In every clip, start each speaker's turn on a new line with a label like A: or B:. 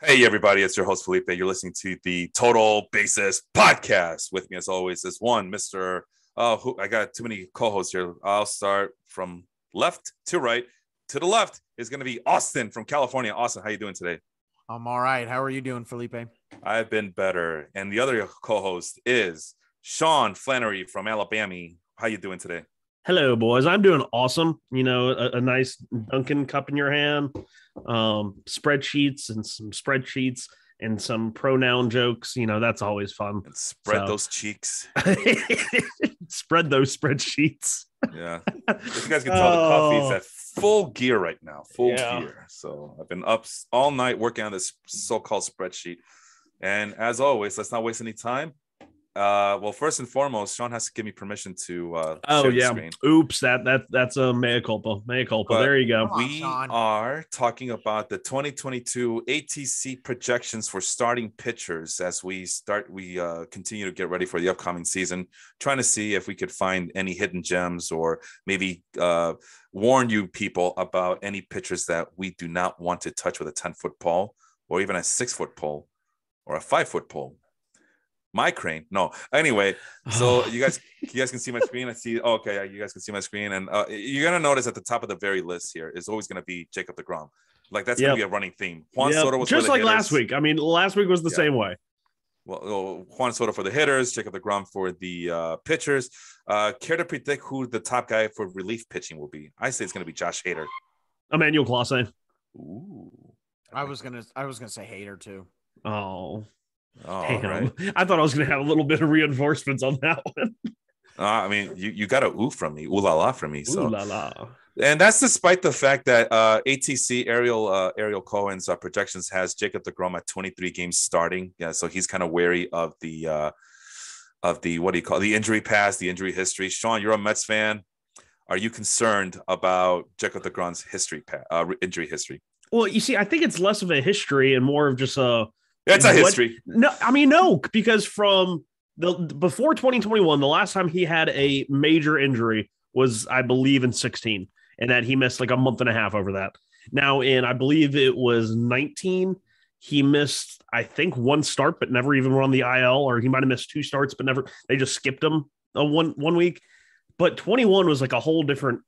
A: Hey, everybody, it's your host, Felipe. You're listening to the Total Basis Podcast. With me, as always, is one Mr. I got too many co-hosts here. I'll start from left to right. To the left is going to be Austin from California. Austin, how you doing today?
B: I'm all right. How are you doing, Felipe?
A: I've been better. And the other co-host is Sean Flannery from Alabama. How you doing today?
C: Hello, boys. I'm doing awesome. You know, a nice Dunkin' cup in your hand, spreadsheets and some pronoun jokes. You know, that's always fun.
A: And spread those cheeks.
C: Spread those spreadsheets.
A: Yeah. If you guys can tell, the coffee is at full gear right now. Full gear. So I've been up all night working on this so-called spreadsheet. And as always, let's not waste any time. Well, first and foremost, Sean has to give me permission to share the screen.
C: Oops, that's a mea culpa. But there you go.
A: We are talking about the 2022 ATC projections for starting pitchers as we continue to get ready for the upcoming season, trying to see if we could find any hidden gems or maybe warn you people about any pitchers that we do not want to touch with a 10-foot pole or even a 6-foot pole or a 5-foot pole. My crane. No. Anyway, so you guys can see my screen. I see. Oh, okay, you guys can see my screen, and you're gonna notice at the top of the very list here is always gonna be Jacob deGrom. Like that's gonna be a running theme. Juan Soto was
C: just like
A: hitters.
C: Last week. I mean, last week was the same way.
A: Well, Juan Soto for the hitters, Jacob deGrom for the pitchers. Care to predict who the top guy for relief pitching will be? I say it's gonna be Josh Hader.
C: Emmanuel Clase.
A: Ooh.
B: I was gonna say Hader too.
C: Oh.
A: Oh, right.
C: I thought I was going to have a little bit of reinforcements on that one.
A: I mean, you got a ooh from me, ooh la la from me. So,
C: ooh la la.
A: And that's despite the fact that ATC Ariel Cohen's projections has Jacob deGrom at 23 games starting. Yeah, so he's kind of wary of the what do you call it? The injury past, the injury history. Sean, you're a Mets fan. Are you concerned about Jacob deGrom's injury history?
C: Well, you see, I think it's less of a history and more of just a.
A: It's a history.
C: No, because from before 2021, the last time he had a major injury was, I believe, in 16, and that he missed like a month and a half over that. Now, I believe it was 19, he missed, I think, one start, but never even were on the IL, or he might have missed 2 starts, but never. They just skipped him one week. But 21 was like a whole different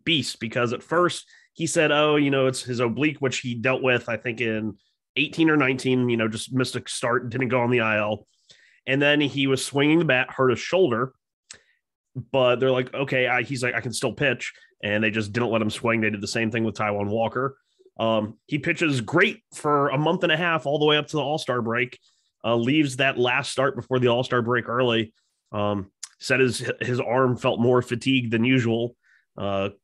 C: beast because at first he said, "Oh, it's his oblique," which he dealt with, I think, in 18 or 19, just missed a start, didn't go on the IL. And then he was swinging the bat, hurt his shoulder. But they're like, okay, he's like, I can still pitch. And they just didn't let him swing. They did the same thing with Taiwan Walker. He pitches great for a month and a half, all the way up to the All-Star break. Leaves that last start before the All-Star break early. Said his arm felt more fatigued than usual.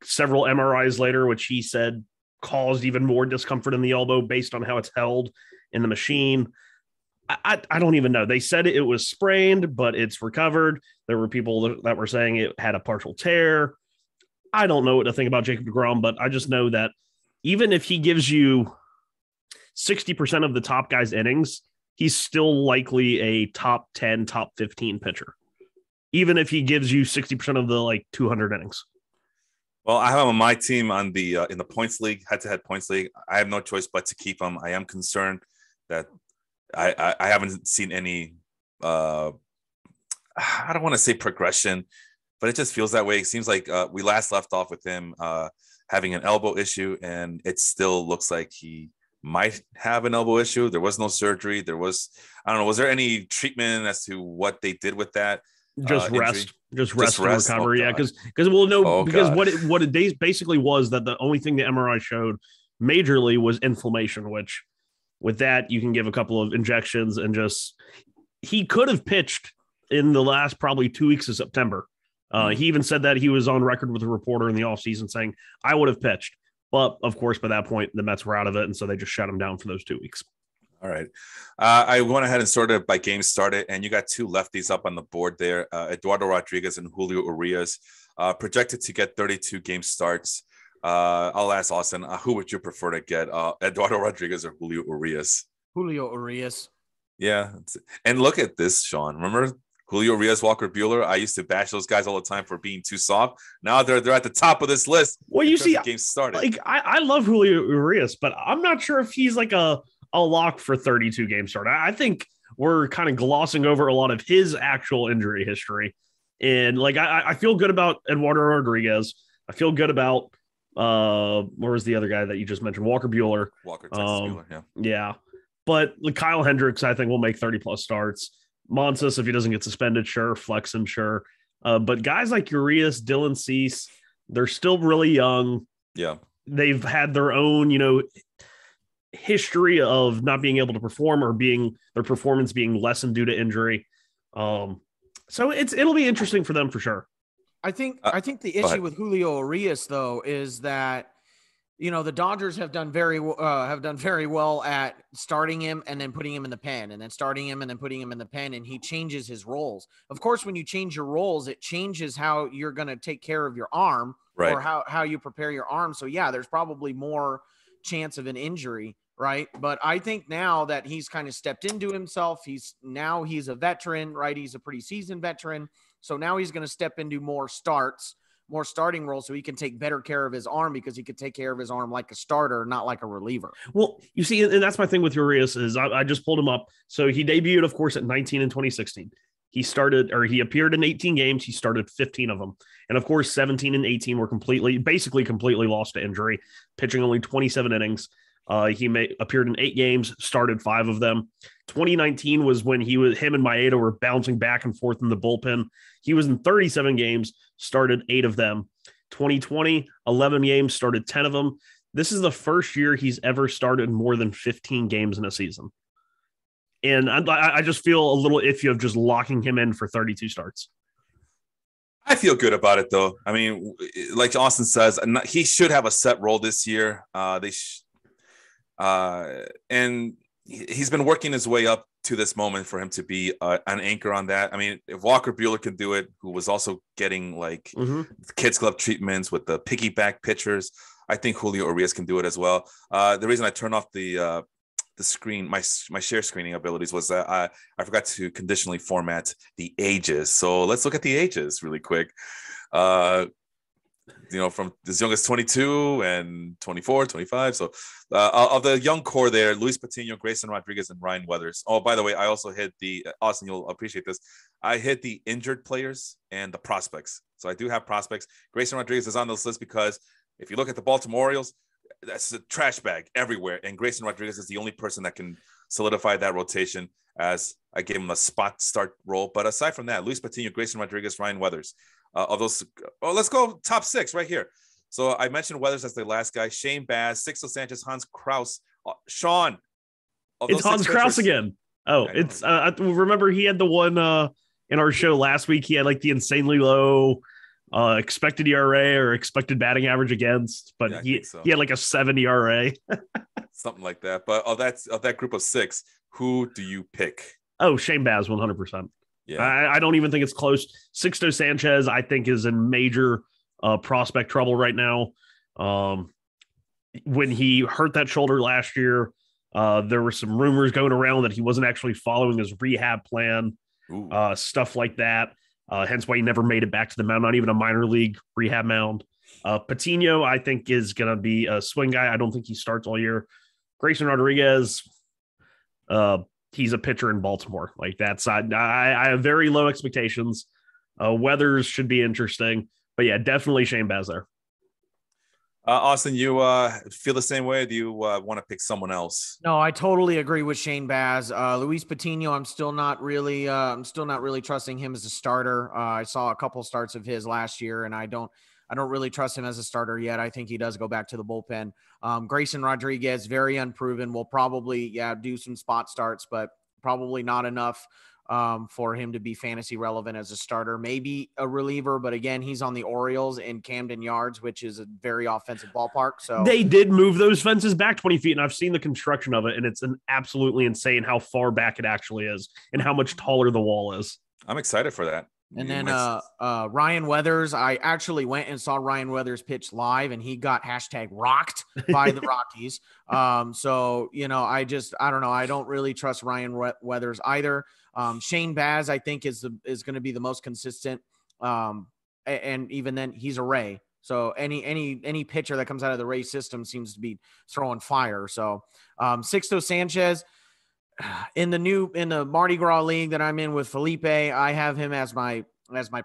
C: Several MRIs later, which he said caused even more discomfort in the elbow based on how it's held in the machine. I don't even know. They said it was sprained, but it's recovered. There were people that were saying it had a partial tear. I don't know what to think about Jacob deGrom, but I just know that even if he gives you 60% of the top guys' innings, he's still likely a top 10, top 15 pitcher. Even if he gives you 60% of the 200 innings.
A: Well, I have him on my team on the in the points league, head-to-head points league. I have no choice but to keep him. I am concerned that I haven't seen any. I don't want to say progression, but it just feels that way. It seems like we last left off with him having an elbow issue, and it still looks like he might have an elbow issue. There was no surgery. Was there any treatment as to what they did with that?
C: Just rest and recover.
A: Oh,
C: yeah. Because what it basically was that the only thing the MRI showed majorly was inflammation, which with that, you can give a couple of injections and he could have pitched in the last probably 2 weeks of September. He even said that he was on record with a reporter in the offseason saying, I would have pitched. But of course, by that point, the Mets were out of it. And so they just shut him down for those 2 weeks.
A: All right. I went ahead and sorted by game started, and you got 2 lefties up on the board there, Eduardo Rodriguez and Julio Urias, projected to get 32 game starts. I'll ask Austin, who would you prefer to get, Eduardo Rodriguez or Julio Urias?
B: Julio Urias.
A: Yeah. And look at this, Sean. Remember Julio Urias, Walker Buehler? I used to bash those guys all the time for being too soft. Now they're at the top of this list.
C: Well, you see,
A: the game started.
C: I love Julio Urias, but I'm not sure if he's like a a lock for 32 game start. I think we're kind of glossing over a lot of his actual injury history. And like, I feel good about Eduardo Rodriguez. I feel good about, where was the other guy that you just mentioned? Walker Buehler.
A: Texas Buehler, yeah.
C: Yeah. But like Kyle Hendricks, I think will make 30 plus starts. Monsis, if he doesn't get suspended, sure. Flexon, sure. But guys like Urias, Dylan Cease, they're still really young.
A: Yeah.
C: They've had their own, history of not being able to perform or their performance being lessened due to injury. So it'll be interesting for them for sure.
B: I think the issue with Julio Urias though is that the Dodgers have done very well at starting him and then putting him in the pen, and then starting him and then putting him in the pen, and he changes his roles. Of course, when you change your roles, it changes how you're going to take care of your arm,
A: right,
B: or how you prepare your arm. So yeah, there's probably more chance of an injury, right? But I think now that he's kind of stepped into himself, he's a veteran, right? He's a pretty seasoned veteran. So now he's going to step into more starting roles, so he can take better care of his arm, because he could take care of his arm like a starter, not like a reliever.
C: Well, you see, and that's my thing with Urias is I just pulled him up. So he debuted, of course, at 19 in 2016. He appeared in 18 games. He started 15 of them. And of course, 17 and 18 were basically completely lost to injury, pitching only 27 innings. He appeared in 8 games, started 5 of them. 2019 was when him and Maeda were bouncing back and forth in the bullpen. He was in 37 games, started 8 of them. 2020, 11 games, started 10 of them. This is the first year he's ever started more than 15 games in a season. And I just feel a little iffy of just locking him in for 32 starts.
A: I feel good about it, though. I mean, like Austin says, he should have a set role this year. And he's been working his way up to this moment for him to be an anchor on that. I mean, if Walker Buehler can do it, who was also getting like kids club treatments with the piggyback pitchers, I think Julio Urias can do it as well. The reason I turned off the screen, my share screening abilities, was that I forgot to conditionally format the ages. So let's look at the ages really quick. From as young as 22 and 24, 25. So of the young core there, Luis Patino, Grayson Rodriguez, and Ryan Weathers. Oh, by the way, I also hit Austin, you'll appreciate this. I hit the injured players and the prospects. So I do have prospects. Grayson Rodriguez is on this list because if you look at the Baltimore Orioles, that's a trash bag everywhere. And Grayson Rodriguez is the only person that can solidify that rotation, as I gave him a spot start role. But aside from that, Luis Patino, Grayson Rodriguez, Ryan Weathers. Let's go top 6 right here. So I mentioned Weathers as the last guy. Shane Baz, Sixto Sanchez, Hans Kraus, Sean.
C: It's Hans Kraus again. Oh, it's remember he had the one in our show last week. He had like the insanely low expected ERA or expected batting average against, but he had like a 7 ERA,
A: something like that. But of that group of 6, who do you pick?
C: Oh, Shane Baz, 100%. Yeah, I don't even think it's close. Sixto Sanchez, I think, is in major prospect trouble right now. When he hurt that shoulder last year, there were some rumors going around that he wasn't actually following his rehab plan, stuff like that. Hence why he never made it back to the mound, not even a minor league rehab mound. Patino, I think, is going to be a swing guy. I don't think he starts all year. Grayson Rodriguez, he's a pitcher in Baltimore. Like that's I have very low expectations. Weathers should be interesting, but yeah, definitely Shane Baz there.
A: Austin, you feel the same way? Do you want to pick someone else?
B: No, I totally agree with Shane Baz. Luis Patino, I'm still not really trusting him as a starter. I saw a couple starts of his last year, and I don't really trust him as a starter yet. I think he does go back to the bullpen. Grayson Rodriguez, very unproven, will probably do some spot starts, but probably not enough for him to be fantasy relevant as a starter. Maybe a reliever, but again, he's on the Orioles in Camden Yards, which is a very offensive ballpark. So
C: they did move those fences back 20 feet, and I've seen the construction of it, and it's absolutely insane how far back it actually is and how much taller the wall is.
A: I'm excited for that.
B: And then Ryan Weathers, I actually went and saw Ryan Weathers pitch live, and he got #rocked by the Rockies. So, I don't know. I don't really trust Ryan Weathers either. Shane Baz, I think, is going to be the most consistent. And even then, he's a Ray. So any pitcher that comes out of the Rays system seems to be throwing fire. So Sixto Sanchez in the Mardi Gras league that I'm in with Felipe, I have him as my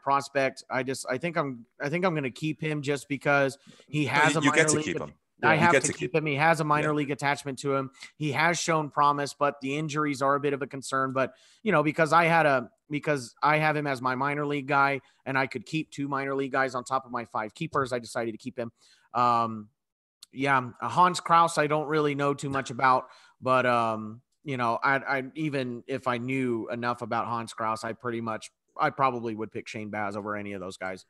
B: prospect. I think I'm going to keep him just because he has a minor league. Keep him. Yeah, I have to keep him. He has a minor league attachment to him. He has shown promise, but the injuries are a bit of a concern. But because I have him as my minor league guy, and I could keep 2 minor league guys on top of my 5 keepers, I decided to keep him. Hans Kraus, I don't really know too much about, but I even if I knew enough about Hans Kraus, I probably would pick Shane Baz over any of those guys.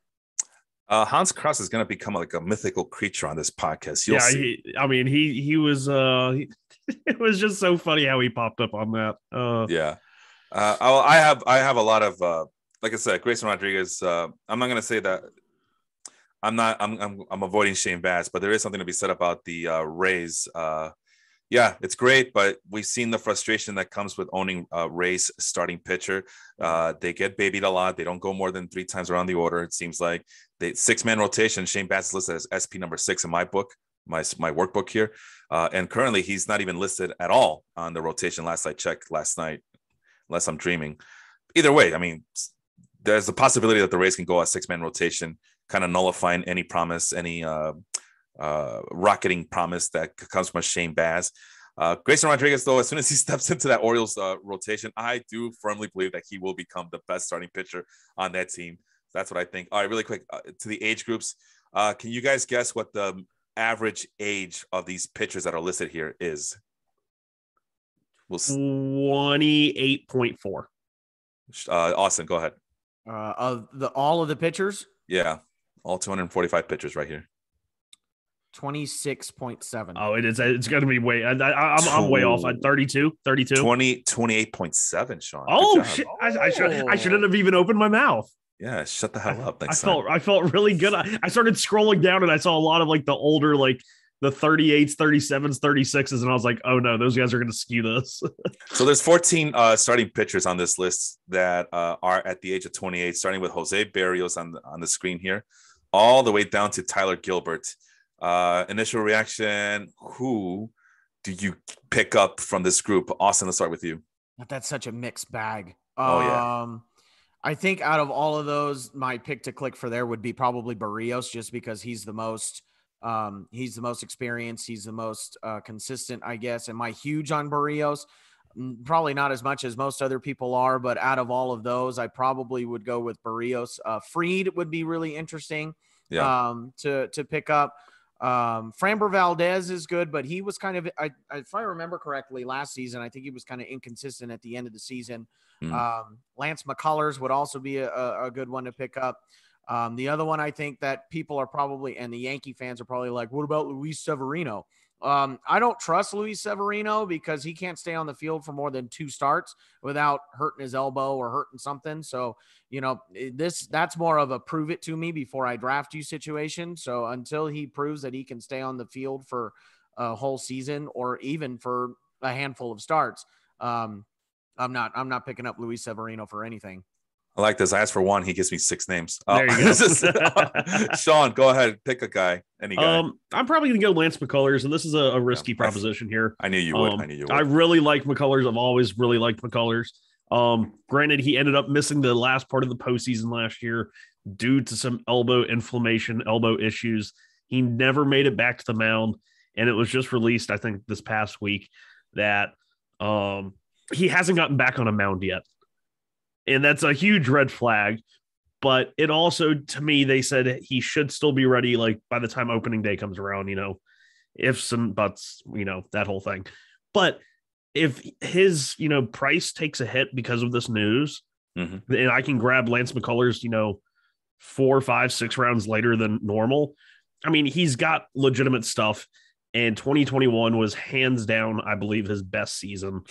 A: Hans Kraus is going to become like a mythical creature on this podcast. You'll see.
C: He was. It was just so funny how he popped up on that.
A: I have a lot of like I said, Grayson Rodriguez. I'm not going to say that. I'm avoiding Shane Baz, but there is something to be said about the Rays. It's great, but we've seen the frustration that comes with owning Rays starting pitcher. They get babied a lot. They don't go more than 3 times around the order. It seems like 6-man rotation. Shane Baz is listed as SP number 6 in my book, my workbook here. And currently he's not even listed at all on the rotation. Last I checked last night, unless I'm dreaming. Either way, I mean, there's the possibility that the Rays can go a 6-man rotation, kind of nullifying any promise, any rocketing promise that comes from Shane Baz. Grayson Rodriguez, though, as soon as he steps into that Orioles rotation, I do firmly believe that he will become the best starting pitcher on that team. That's what I think. All right, really quick to the age groups. Can you guys guess what the average age of these pitchers that are listed here is?
C: 28.4.
A: Austin, go ahead.
B: All of the pitchers?
A: Yeah, all 245 pitchers right here.
B: 26.7.
C: Oh, it is. It's going to be way. I'm way off at 32.
A: 28.7, Sean.
C: Oh shit! I shouldn't have even opened my mouth.
A: Yeah, shut the hell up.
C: I felt really good. I started scrolling down and I saw a lot of like the older, like the 38s, 37s, 36s, and I was like, oh no, those guys are going to skew this.
A: So there's 14 starting pitchers on this list that are at the age of 28, starting with Jose Barrios on the screen here, all the way down to Tyler Gilbert. Initial reaction, who do you pick up from this group? Austin, let's start with you.
B: That's such a mixed bag.
A: I
B: think out of all of those, my pick to click for there would be probably Barrios, just because he's the most experienced. He's the most consistent, I guess. Am I huge on Barrios? Probably not as much as most other people are, but out of all of those, I probably would go with Barrios. Fried would be really interesting to pick up. Framber Valdez is good, but he was kind of, if I remember correctly, last season, I think he was kind of inconsistent at the end of the season. Lance McCullars would also be a good one to pick up. The other one I think that people are probably, and the Yankee fans are probably like, what about Luis Severino? I don't trust Luis Severino because he can't stay on the field for more than 2 starts without hurting his elbow or hurting something. So, that's more of a prove it to me before I draft you situation. So until he proves that he can stay on the field for a whole season or even for a handful of starts, I'm not picking up Luis Severino for anything.
A: I like this. I asked for one. He gives me 6 names.
C: There you
A: go. Sean, go ahead. Pick a guy. Any guy.
C: I'm probably going to go Lance McCullars, and this is a risky proposition here.
A: I knew you would.
C: I really like McCullars. I've always really liked McCullars. Granted, he ended up missing the last part of the postseason last year due to some elbow inflammation, elbow issues. He never made it back to the mound, and it was just released, I think, this past week that he hasn't gotten back on a mound yet. And that's a huge red flag. But it also, to me, they said he should still be ready, like, by the time opening day comes around, ifs and buts, that whole thing. But if his, price takes a hit because of this news, and I can grab Lance McCullers, 4, 5, 6 rounds later than normal, I mean, he's got legitimate stuff. And 2021 was hands down, I believe, his best season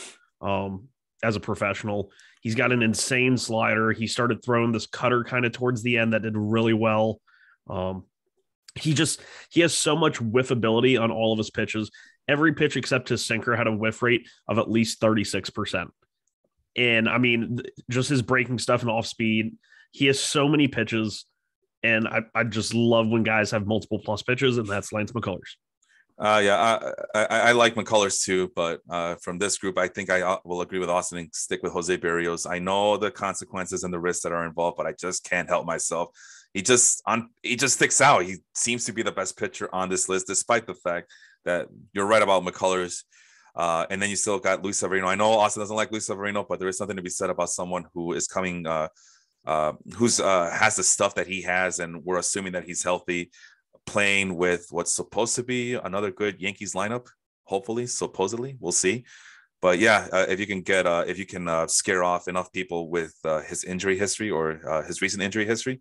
C: as a professional. He's got an insane slider. He started throwing this cutter kind of towards the end that did really well. He has so much whiffability on all of his pitches. Every pitch except his sinker had a whiff rate of at least 36%. And I mean, just his breaking stuff and off speed, he has so many pitches. And I just love when guys have multiple plus pitches, and that's Lance McCullars.
A: I like Mccullars too, but from this group, I think I will agree with Austin and stick with Jose Berrios. I know the consequences and the risks that are involved, but I just can't help myself. He just sticks out. He seems to be the best pitcher on this list, despite the fact that you're right about McCullars. And then you still got Luis Severino. I know Austin doesn't like Luis Severino, but there is something to be said about someone who is coming, who's has the stuff that he has, and we're assuming that he's healthy, playing with what's supposed to be another good Yankees lineup. Hopefully, supposedly, we'll see. But yeah, if you can scare off enough people with his injury history or his recent injury history,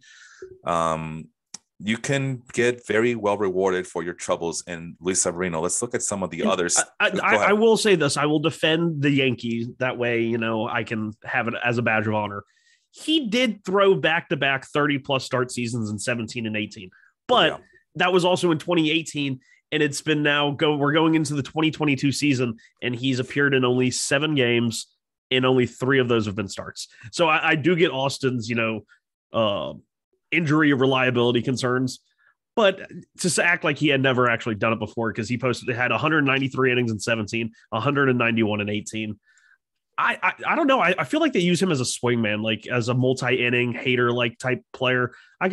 A: you can get very well rewarded for your troubles in Luis Severino. Let's look at some of the others.
C: I will say this. I will defend the Yankees. That way, I can have it as a badge of honor. He did throw back-to-back 30-plus start seasons in 17 and 18. But that was also in 2018, and it's been we're going into the 2022 season, and he's appeared in only 7 games, and only 3 of those have been starts. So I do get Austin's, injury reliability concerns, but to act like he had never actually done it before, because he had 193 innings in 17, 191 in 18. I don't know. I feel like they use him as a swingman, like as a multi-inning hater like type player. I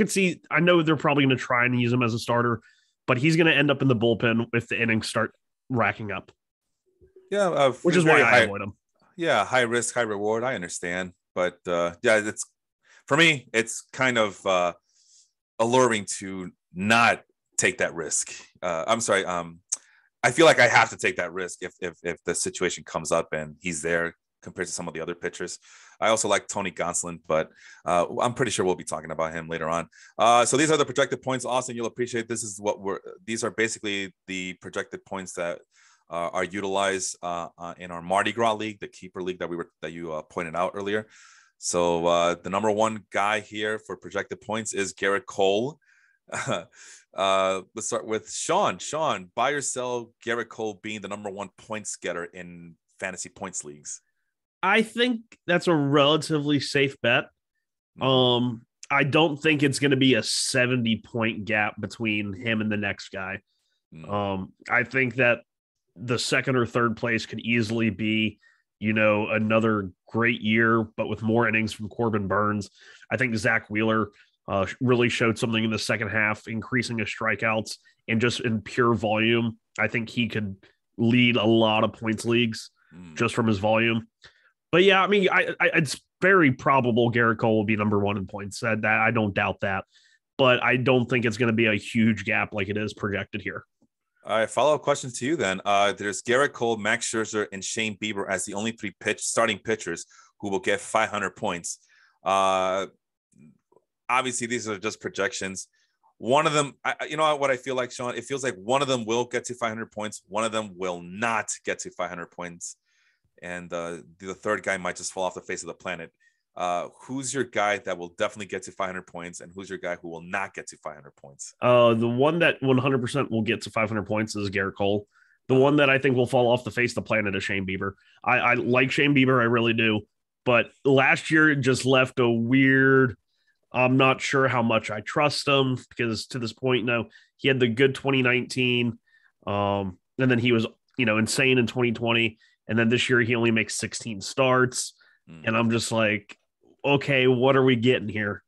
C: know they're probably going to try and use him as a starter, but he's going to end up in the bullpen if the innings start racking up.
A: Yeah,
C: which is why I avoid him.
A: Yeah, high risk, high reward. I understand, but it's for me. It's kind of alluring to not take that risk. I'm sorry. I feel like I have to take that risk if the situation comes up and he's there compared to some of the other pitchers. I also like Tony Gonsolin, but I'm pretty sure we'll be talking about him later on. So these are the projected points. Austin, you'll appreciate this. These are basically the projected points that are utilized in our Mardi Gras league, the keeper league that you pointed out earlier. So the number one guy here for projected points is Garrett Cole. Let's start with Sean. Sean, buy or sell Garrett Cole being the number one points getter in fantasy points leagues?
C: I think that's a relatively safe bet. I don't think it's going to be a 70-point gap between him and the next guy. I think that the second or third place could easily be, another great year, but with more innings from Corbin Burns. I think Zach Wheeler really showed something in the second half, increasing his strikeouts and just in pure volume. I think he could lead a lot of points leagues just from his volume. But yeah, I mean, it's very probable Garrett Cole will be number one in points. That I don't doubt that, but I don't think it's going to be a huge gap like it is projected here.
A: All right, follow-up questions to you then. There's Garrett Cole, Max Scherzer, and Shane Bieber as the only 3 starting pitchers who will get 500 points. Obviously, these are just projections. One of them, you know what I feel like, Sean? It feels like one of them will get to 500 points. One of them will not get to 500 points. And the third guy might just fall off the face of the planet. Who's your guy that will definitely get to 500 points, and who's your guy who will not get to 500 points?
C: The one that 100% will get to 500 points is Garrett Cole. The one that I think will fall off the face of the planet is Shane Bieber. I like Shane Bieber, I really do. But last year it just left a weird, I'm not sure how much I trust him, because to this point, he had the good 2019. And then he was, insane in 2020. And then this year he only makes 16 starts. And I'm just like, okay, what are we getting here?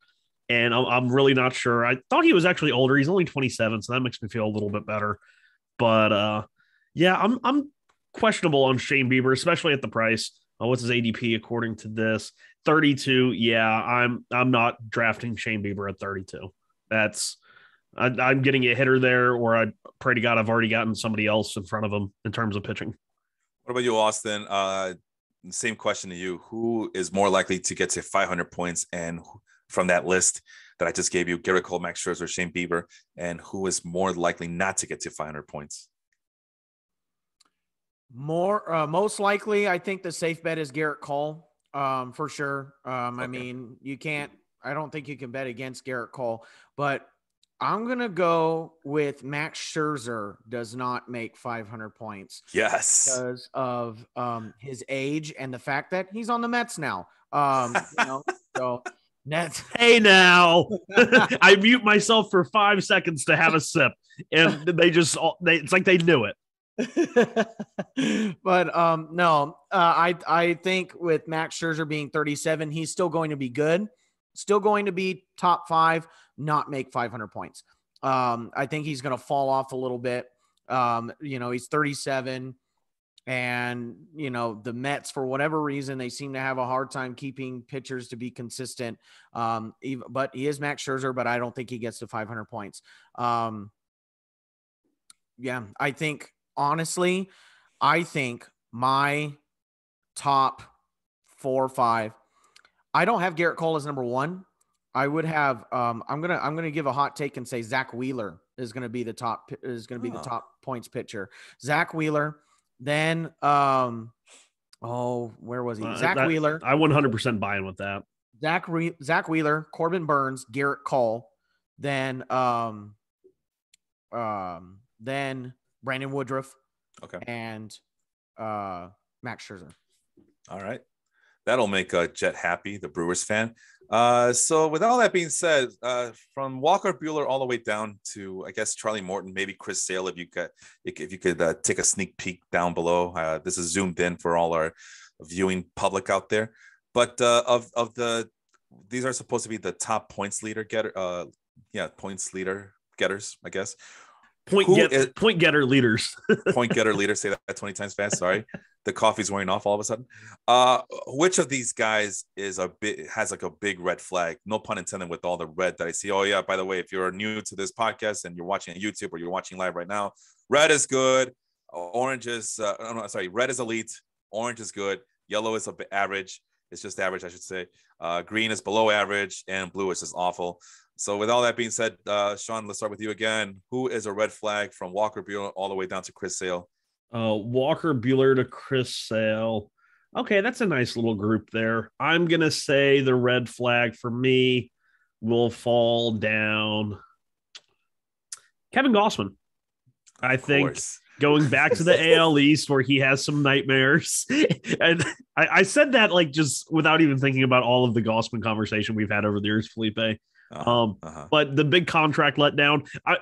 C: And I'm really not sure. I thought he was actually older. He's only 27, so that makes me feel a little bit better. But yeah, I'm questionable on Shane Bieber, especially at the price. What's his ADP according to this? 32. Yeah, I'm not drafting Shane Bieber at 32. I'm getting a hitter there, or I pray to God I've already gotten somebody else in front of him in terms of pitching.
A: What about you, Austin? Same question to you. Who is more likely to get to 500 points? And from that list that I just gave you, Garrett Cole, Max Scherzer, Shane Bieber, and who is more likely not to get to 500 points?
B: Most likely, I think the safe bet is Garrett Cole, for sure. Okay. I mean, I don't think you can bet against Garrett Cole, but I'm going to go with Max Scherzer does not make 500 points.
A: Yes.
B: Because of his age and the fact that he's on the Mets now. So Nets.
C: Hey now, I mute myself for 5 seconds to have a sip, and it's like they knew it.
B: But no, I think with Max Scherzer being 37, he's still going to be good, still going to be top 5, not make 500 points. I think he's going to fall off a little bit. He's 37. And, the Mets, for whatever reason, they seem to have a hard time keeping pitchers to be consistent. But he is Max Scherzer, but I don't think he gets to 500 points. I think, honestly, my top 4 or 5, I don't have Garrett Cole as number 1. I would have, I'm going to give a hot take and say Zach Wheeler is going to be the top points pitcher. Zach Wheeler. Then, where was he? Wheeler.
C: I 100% buy in with that.
B: Zach Wheeler, Corbin Burns, Garrett Cole, then Brandon Woodruff,
A: okay, and
B: Max Scherzer.
A: All right, that'll make Jet happy, the Brewers fan. So with all that being said, from Walker Buehler all the way down to, I guess, Charlie Morton, maybe Chris Sale, if you could take a sneak peek down below. This is zoomed in for all our viewing public out there. But these are supposed to be the top points getters, I guess.
C: Point getter leaders.
A: Point getter leaders. Say that 20 times fast. Sorry. The coffee's wearing off all of a sudden. Which of these guys has a big red flag? No pun intended with all the red that I see. Oh yeah, by the way, if you're new to this podcast and you're watching on YouTube or you're watching live right now, red is good. Red is elite. Orange is good. Yellow is a bit average. It's just average, I should say. Green is below average, and blue is just awful. So with all that being said, Sean, let's start with you again. Who is a red flag from Walker Buehler all the way down to Chris Sale?
C: Walker Buehler to Chris Sale. Okay, that's a nice little group there. I'm going to say the red flag for me will fall down Kevin Gausman. I think going back to the AL East where he has some nightmares. And I said that like just without even thinking about all of the Gausman conversation we've had over the years, Felipe. But the big contract letdown, I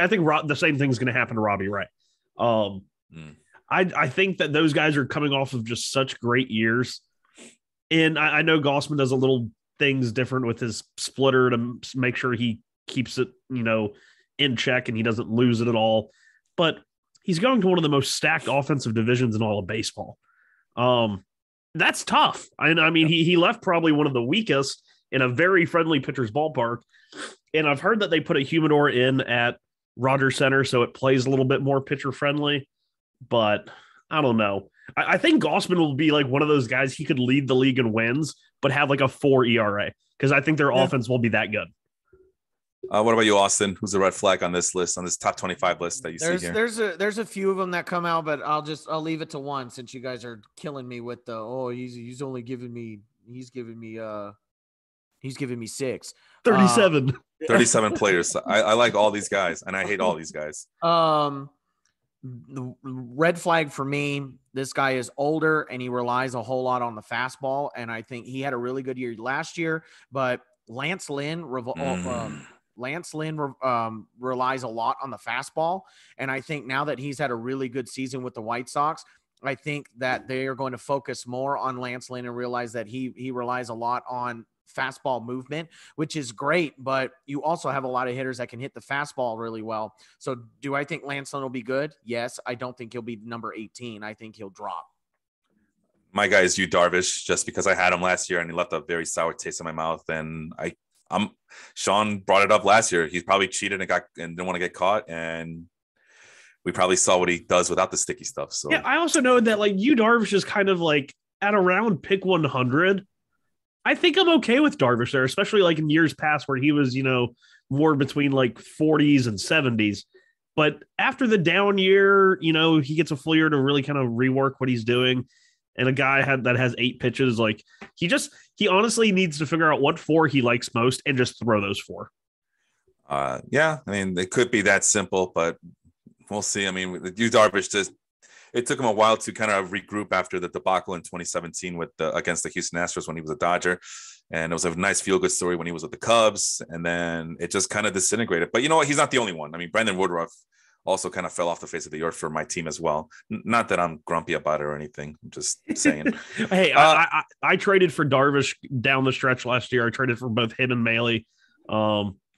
C: think the same thing's going to happen to Robbie Ray. I think that those guys are coming off of just such great years. And I know Gausman does a little things different with his splitter to make sure he keeps it, in check and he doesn't lose it at all. But he's going to one of the most stacked offensive divisions in all of baseball. That's tough. I mean, he left probably one of the weakest in a very friendly pitcher's ballpark. And I've heard that they put a humidor in at Rogers Center, so it plays a little bit more pitcher friendly. But I don't know. I think Gausman will be like one of those guys. He could lead the league in wins, but have like a 4 ERA because I think their offense will be that good.
A: What about you, Austin? Who's the red flag on this list, on this top 25 list that you see here?
B: There's a few of them that come out, but I'll leave it to one since you guys are killing me with he's giving me 6.
C: 37.
A: 37 players. I like all these guys, and I hate all these guys.
B: The red flag for me, this guy is older and he relies a whole lot on the fastball. And I think he had a really good year last year, but Lance Lynn relies a lot on the fastball. And I think now that he's had a really good season with the White Sox, I think that they are going to focus more on Lance Lynn and realize that he relies a lot on fastball movement, which is great, but you also have a lot of hitters that can hit the fastball really well. So do I think Lance Lynn will be good? Yes. I don't think he'll be number 18. I think he'll drop.
A: My guy is Yu Darvish, just because I had him last year and he left a very sour taste in my mouth. And Sean brought it up last year. He probably cheated and didn't want to get caught. And we probably saw what he does without the sticky stuff. So
C: yeah, I also know that like Yu Darvish is kind of like at around pick 100. I think I'm okay with Darvish there, especially like in years past where he was, more between like 40s and 70s. But after the down year, he gets a full year to really kind of rework what he's doing. And a guy that has 8 pitches, like he honestly needs to figure out what 4 he likes most and just throw those 4.
A: Yeah, I mean, it could be that simple, but we'll see. I mean, Yu Darvish it took him a while to kind of regroup after the debacle in 2017 against the Houston Astros when he was a Dodger. And it was a nice feel-good story when he was with the Cubs. And then it just kind of disintegrated. But you know what? He's not the only one. I mean, Brandon Woodruff also kind of fell off the face of the earth for my team as well. Not that I'm grumpy about it or anything. I'm just saying.
C: Hey, I traded for Darvish down the stretch last year. I traded for both him and Molly,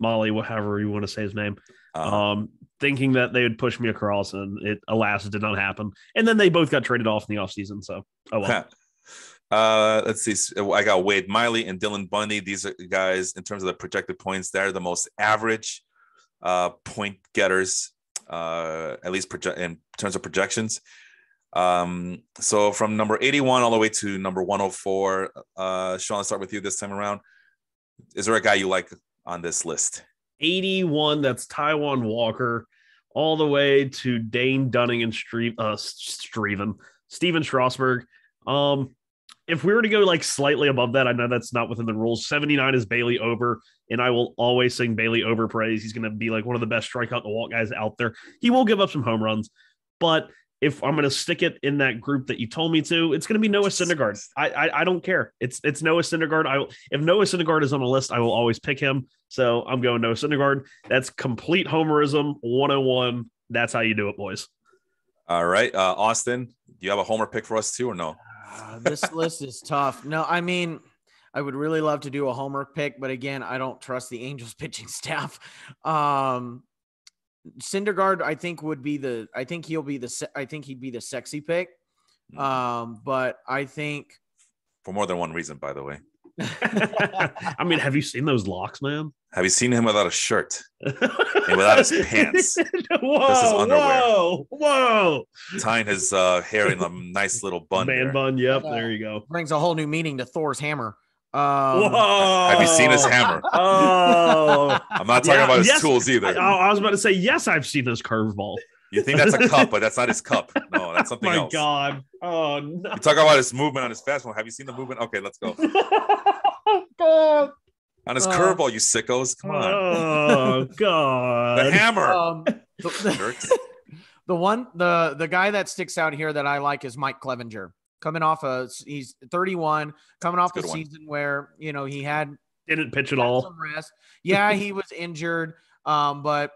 C: however you want to say his name, thinking that they would push me across, and it, alas, it did not happen. And then they both got traded off in the offseason. So, oh well.
A: Let's see. I got Wade Miley and Dylan Bundy. These are guys, in terms of the projected points, they're the most average point getters. At least in terms of projections. So from number 81 all the way to number 104, Sean, let's start with you this time around. Is there a guy you like on this list?
C: 81, that's Taiwan Walker, all the way to Dane Dunning and Steven Strasburg. If we were to go like slightly above that, I know that's not within the rules. 79 is Bailey Over, and I will always sing Bailey Over praise. He's going to be like one of the best strikeout to walk guys out there. He will give up some home runs, but if I'm going to stick it in that group that you told me to, it's going to be Noah Syndergaard. I don't care. It's Noah Syndergaard. If Noah Syndergaard is on the list, I will always pick him. So I'm going Noah Syndergaard. That's complete homerism 101. That's how you do it, boys.
A: All right. Austin, do you have a homer pick for us too or no?
B: This list is tough. No, I mean, I would really love to do a homer pick, but again, I don't trust the Angels pitching staff. Syndergaard, I think he'd be the sexy pick. But I think
A: for more than one reason, by the way.
C: I mean, have you seen those locks, man?
A: Have you seen him without a shirt and without his pants?
C: Whoa!
A: Tying his hair in a nice little bun.
C: Man bun, yep, there you go.
B: Brings a whole new meaning to Thor's hammer.
C: Whoa!
A: Have you seen his hammer?
C: Oh,
A: I'm not talking about his tools either.
C: I was about to say, yes, I've seen his curveball.
A: You think that's a cup, but that's not his cup. No, that's something else.
C: My God. Oh, no.
A: You talk about his movement on his fastball. Have you seen the movement? Okay, let's go.
C: God.
A: On his curveball, you sickos. Come on.
C: Oh, God.
A: The hammer.
B: The guy that sticks out here that I like is Mike Clevenger. He's 31, coming off a season where, he
C: didn't pitch at all.
B: Some rest. Yeah, he was injured. But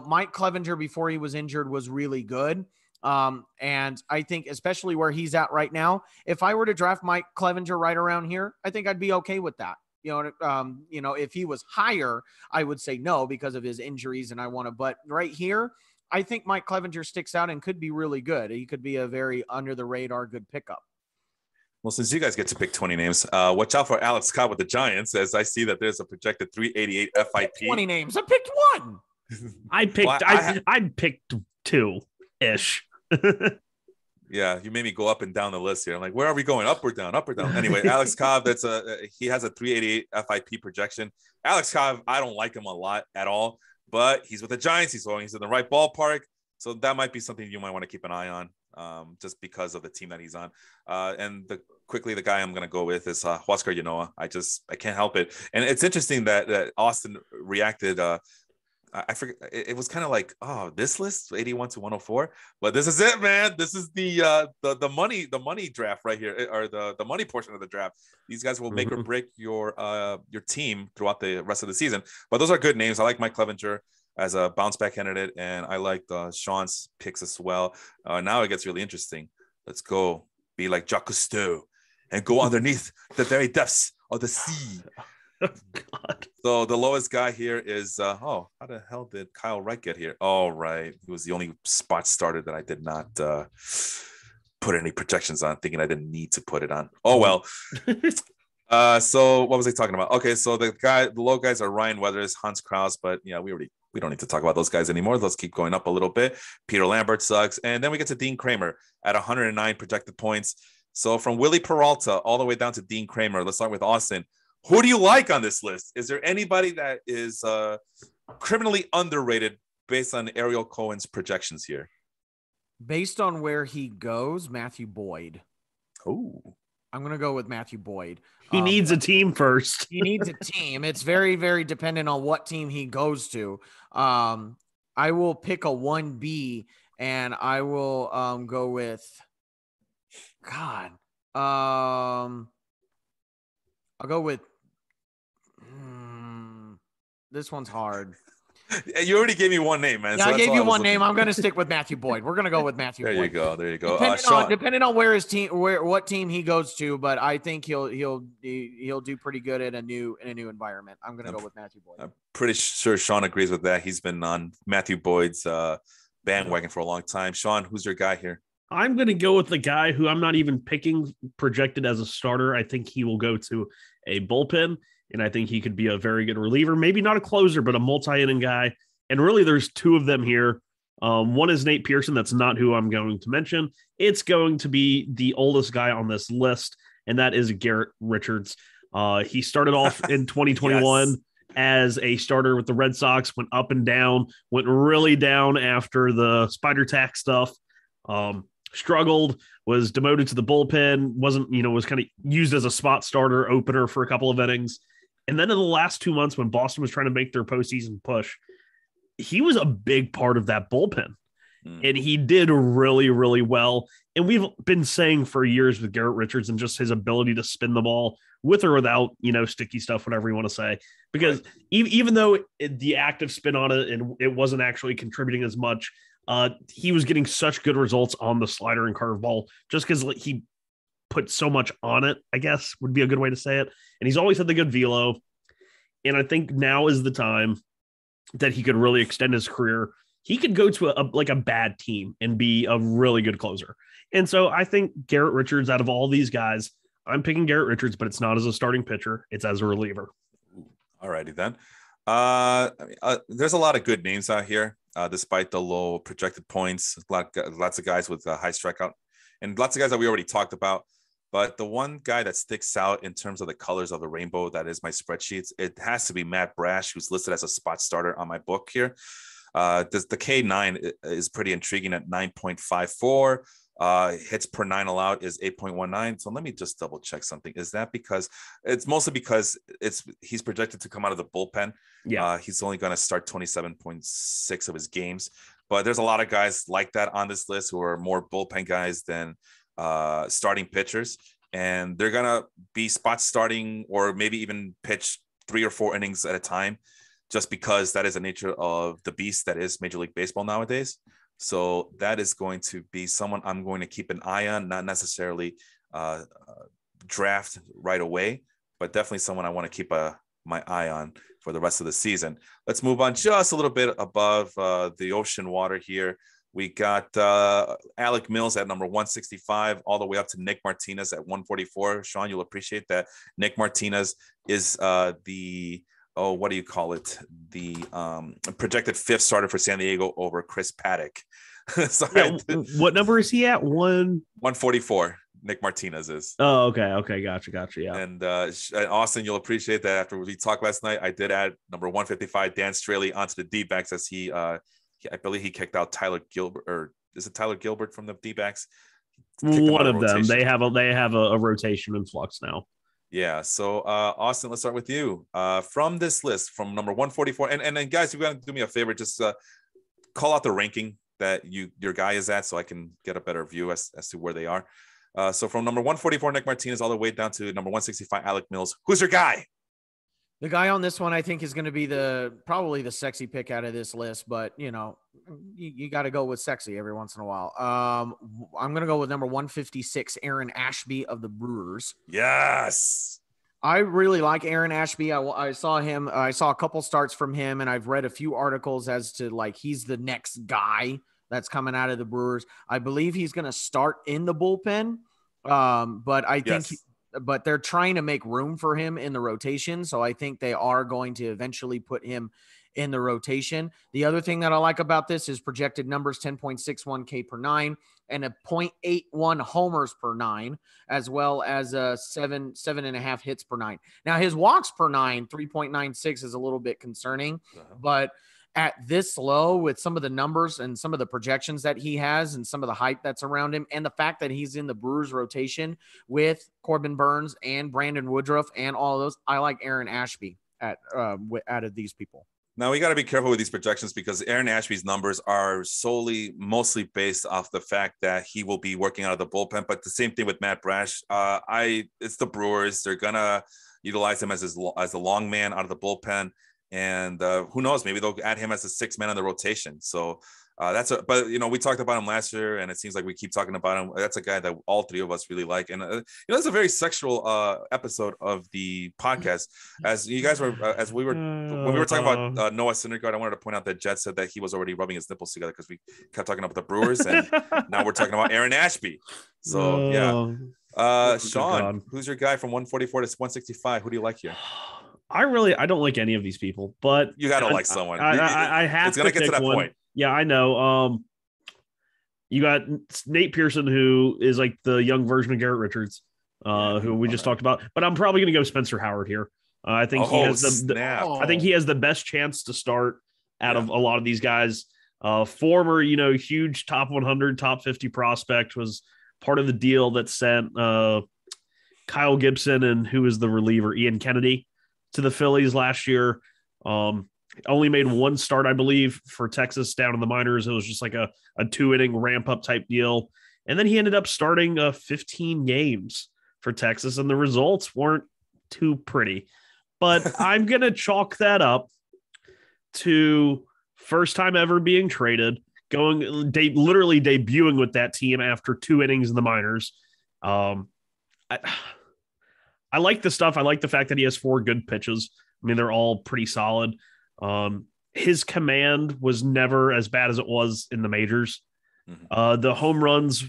B: Mike Clevenger before he was injured was really good. And I think especially where he's at right now, if I were to draft Mike Clevenger right around here, I think I'd be okay with that. If he was higher, I would say no because of his injuries but right here, I think Mike Clevenger sticks out and could be really good. He could be a very under the radar good pickup.
A: Well, since you guys get to pick 20 names, watch out for Alex Cobb with the Giants, as I see that there's a projected 388 FIP.
B: 20 names. I picked one.
C: I picked two-ish.
A: Yeah, you made me go up and down the list here. I'm like, where are we going? Up or down? Up or down? Anyway, Alex Cobb, he has a 388 FIP projection. Alex Cobb, I don't like him a lot at all, but he's with the Giants. He's in the right ballpark. So that might be something you might want to keep an eye on, just because of the team that he's on. And the guy I'm going to go with is Huascar Ynoa. I can't help it. And it's interesting that Austin reacted. I forget. It was kind of like, oh, this list 81 to 104, but this is it, man. This is the money draft right here, or the money portion of the draft. These guys will make or break your team throughout the rest of the season. But those are good names. I like Mike Clevenger as a bounce back candidate, and I like Sean's picks as well. Now it gets really interesting. Let's go be like Jacques Cousteau and go underneath the very depths of the sea. Oh, God. So the lowest guy here is how the hell did Kyle Wright get here? Oh, right. He was the only spot starter that I did not put any projections on, thinking I didn't need to put it on. Oh, well. So what was I talking about? Okay, so the low guys are Ryan Weathers, Hans Kraus, but yeah, we don't need to talk about those guys anymore. Let's keep going up a little bit. Peter Lambert sucks. And then we get to Dean Kramer at 109 projected points. So from Willie Peralta all the way down to Dean Kramer, let's start with Austin. Who do you like on this list? Is there anybody that is criminally underrated based on Ariel Cohen's projections here?
B: Based on where he goes, Matthew Boyd.
A: Oh,
B: I'm going to go with Matthew Boyd.
C: He needs a team first.
B: He needs a team. It's very, very dependent on what team he goes to. I will pick a 1B and I will go with God. I'll go with this one's hard.
A: You already gave me one name, man.
B: Yeah,
A: so
B: I
A: that's
B: gave
A: all
B: you
A: was
B: one name.
A: looking.
B: I'm going to stick with Matthew Boyd. We're going to go with Matthew
A: There
B: Boyd.
A: you go. There you go.
B: Depending on where his team, what team he goes to, but I think he'll do pretty good in a new environment. I'm going to go with Matthew Boyd.
A: I'm pretty sure Sean agrees with that. He's been on Matthew Boyd's bandwagon for a long time. Sean, who's your guy here?
C: I'm going to go with the guy who I'm not even picking projected as a starter. I think he will go to a bullpen, and I think he could be a very good reliever. Maybe not a closer, but a multi-inning guy. And really, there's two of them here. One is Nate Pearson. That's not who I'm going to mention. It's going to be the oldest guy on this list, and that is Garrett Richards. He started off in 2021 yes. as a starter with the Red Sox, went up and down, went really down after the spider tack stuff. Struggled, was demoted to the bullpen, was kind of used as a spot starter opener for a couple of innings. And then in the last 2 months when Boston was trying to make their postseason push, he was a big part of that bullpen. And he did really, really well. And we've been saying for years with Garrett Richards and just his ability to spin the ball with or without, sticky stuff, whatever you want to say. Because right. even though the active spin on it and it wasn't actually contributing as much, he was getting such good results on the slider and curveball just because he put so much on it, I guess would be a good way to say it. And he's always had the good velo. And I think now is the time that he could really extend his career. He could go to a bad team and be a really good closer. And so I think Garrett Richards, out of all these guys, I'm picking Garrett Richards, but it's not as a starting pitcher. It's as a reliever.
A: All righty then. There's a lot of good names out here, despite the low projected points. Lots of guys with high strikeout and lots of guys that we already talked about. But the one guy that sticks out in terms of the colors of the rainbow, that is my spreadsheets, it has to be Matt Brash, who's listed as a spot starter on my book here. The K9 is pretty intriguing at 9.54. Hits per 9 allowed is 8.19. So let me just double check something. Is that because it's mostly because he's projected to come out of the bullpen?
C: Yeah.
A: He's only going to start 27.6 of his games. But there's a lot of guys like that on this list who are more bullpen guys than starting pitchers, and they're gonna be spot starting or maybe even pitch 3 or 4 innings at a time, just because that is the nature of the beast that is Major League Baseball nowadays. So that is going to be someone I'm going to keep an eye on, not necessarily draft right away, but definitely someone I want to keep my eye on for the rest of the season. Let's move on just a little bit above the ocean water here. We got Alec Mills at number 165, all the way up to Nick Martinez at 144. Sean, you'll appreciate that Nick Martinez is what do you call it? The projected 5th starter for San Diego over Chris Paddock.
C: What number is he at?
A: 144. Nick Martinez is.
C: Oh, okay. Gotcha. Yeah.
A: And Austin, you'll appreciate that after we talked last night, I did add number 155, Dan Straley, onto the D-backs as I believe he kicked out Tyler Gilbert, or is it Tyler Gilbert from the D-backs?
C: One of them. They have a rotation in flux now.
A: Yeah. So Austin, let's start with you. From this list, from number 144, and then guys, you're gonna do me a favor, just call out the ranking that your guy is at, so I can get a better view as to where they are. So from number 144, Nick Martinez, all the way down to number 165, Alec Mills. Who's your guy?
B: The guy on this one, I think, is going to be probably the sexy pick out of this list, but you got to go with sexy every once in a while. I'm going to go with number 156, Aaron Ashby of the Brewers.
A: Yes.
B: I really like Aaron Ashby. I saw a couple starts from him, and I've read a few articles as to he's the next guy that's coming out of the Brewers. I believe he's going to start in the bullpen. But I think but they're trying to make room for him in the rotation. So I think they are going to eventually put him in the rotation. The other thing that I like about this is projected numbers, 10.61 K per 9 and a 0.81 homers per 9, as well as 7.5 hits per 9. Now his walks per 9, 3.96 is a little bit concerning, but at this low, with some of the numbers and some of the projections that he has and some of the hype that's around him, and the fact that he's in the Brewers rotation with Corbin Burns and Brandon Woodruff and all of those, I like Aaron Ashby out of these people.
A: Now we got to be careful with these projections because Aaron Ashby's numbers are mostly based off the fact that he will be working out of the bullpen. But the same thing with Matt Brash. It's the Brewers. They're gonna utilize him as a long man out of the bullpen, and who knows? Maybe they'll add him as a 6 man on the rotation. So. But we talked about him last year, and it seems like we keep talking about him. That's a guy that all three of us really like, and it's a very sexual episode of the podcast. As you guys were, when we were talking about Noah Syndergaard, I wanted to point out that Jet said that he was already rubbing his nipples together because we kept talking about the Brewers, and now we're talking about Aaron Ashby. So yeah, Sean, who's your guy from 144 to 165? Who do you like here?
C: I don't like any of these people, but
A: you gotta like someone.
C: I have. It's gonna get to that point. Yeah, I know. You got Nate Pearson, who is like the young version of Garrett Richards, who we just talked about. But I'm probably going to go Spencer Howard here. I think he has I think he has the best chance to start out of a lot of these guys. Former, huge top 100, top 50 prospect, was part of the deal that sent Kyle Gibson and who was the reliever, Ian Kennedy, to the Phillies last year. Only made one start, I believe, for Texas down in the minors. It was just like a 2-inning ramp-up type deal. And then he ended up starting 15 games for Texas, and the results weren't too pretty. But I'm going to chalk that up to first time ever being traded, literally debuting with that team after 2 innings in the minors. I like the stuff. I like the fact that he has 4 good pitches. I mean, they're all pretty solid. His command was never as bad as it was in the majors. Mm-hmm. The home runs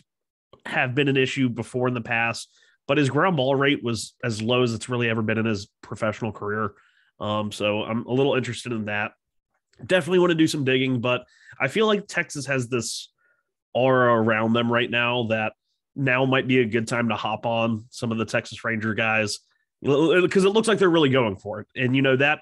C: have been an issue before in the past, but his ground ball rate was as low as it's really ever been in his professional career. So I'm a little interested in that. Definitely want to do some digging, but I feel like Texas has this aura around them right now that now might be a good time to hop on some of the Texas Ranger guys, because it looks like they're really going for it. And, that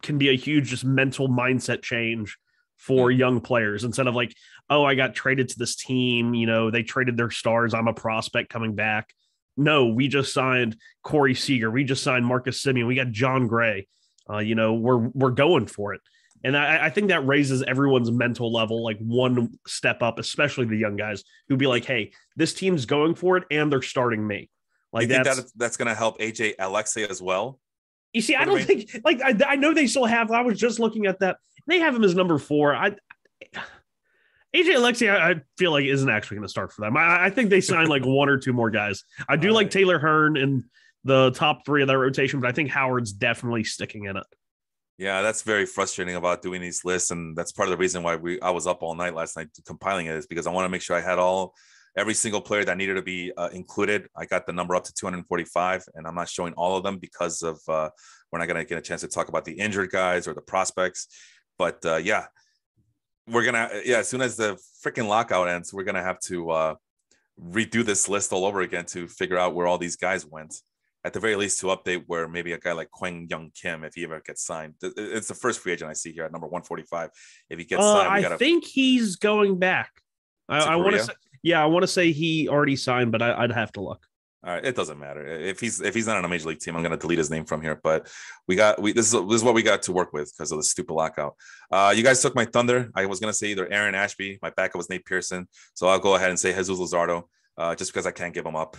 C: can be a huge just mental mindset change for young players. Instead of like, oh, I got traded to this team, they traded their stars, I'm a prospect coming back. No, we just signed Corey Seager. We just signed Marcus Semien. We got John Gray. We're going for it. And I think that raises everyone's mental level like one step up, especially the young guys who'd be like, hey, this team's going for it and they're starting me. Like
A: that's going to help AJ Alexei as well.
C: You see, I don't think I know they still have. I was just looking at that. They have him as number 4. AJ Alexei, I feel like isn't actually going to start for them. I think they signed like 1 or 2 more guys. I do like Taylor Hearn in the top 3 of that rotation, but I think Howard's definitely sticking in it.
A: Yeah, that's very frustrating about doing these lists, and that's part of the reason why I was up all night last night compiling it, is because I want to make sure I had every single player that needed to be included. I got the number up to 245, and I'm not showing all of them because of we're not going to get a chance to talk about the injured guys or the prospects. But we're going to, as soon as the freaking lockout ends, we're going to have to redo this list all over again to figure out where all these guys went. At the very least, to update where maybe a guy like Kwang Young Kim, if he ever gets signed. It's the first free agent I see here at number 145. If he gets signed, I think
C: he's going back. I want to say. Yeah, I want to say he already signed, but I'd have to look.
A: All right, it doesn't matter if he's not on a major league team. I'm going to delete his name from here. But this is what we got to work with because of the stupid lockout. You guys took my thunder. I was going to say either Aaron Ashby, my backup was Nate Pearson, so I'll go ahead and say Jesus Luzardo, just because I can't give him up.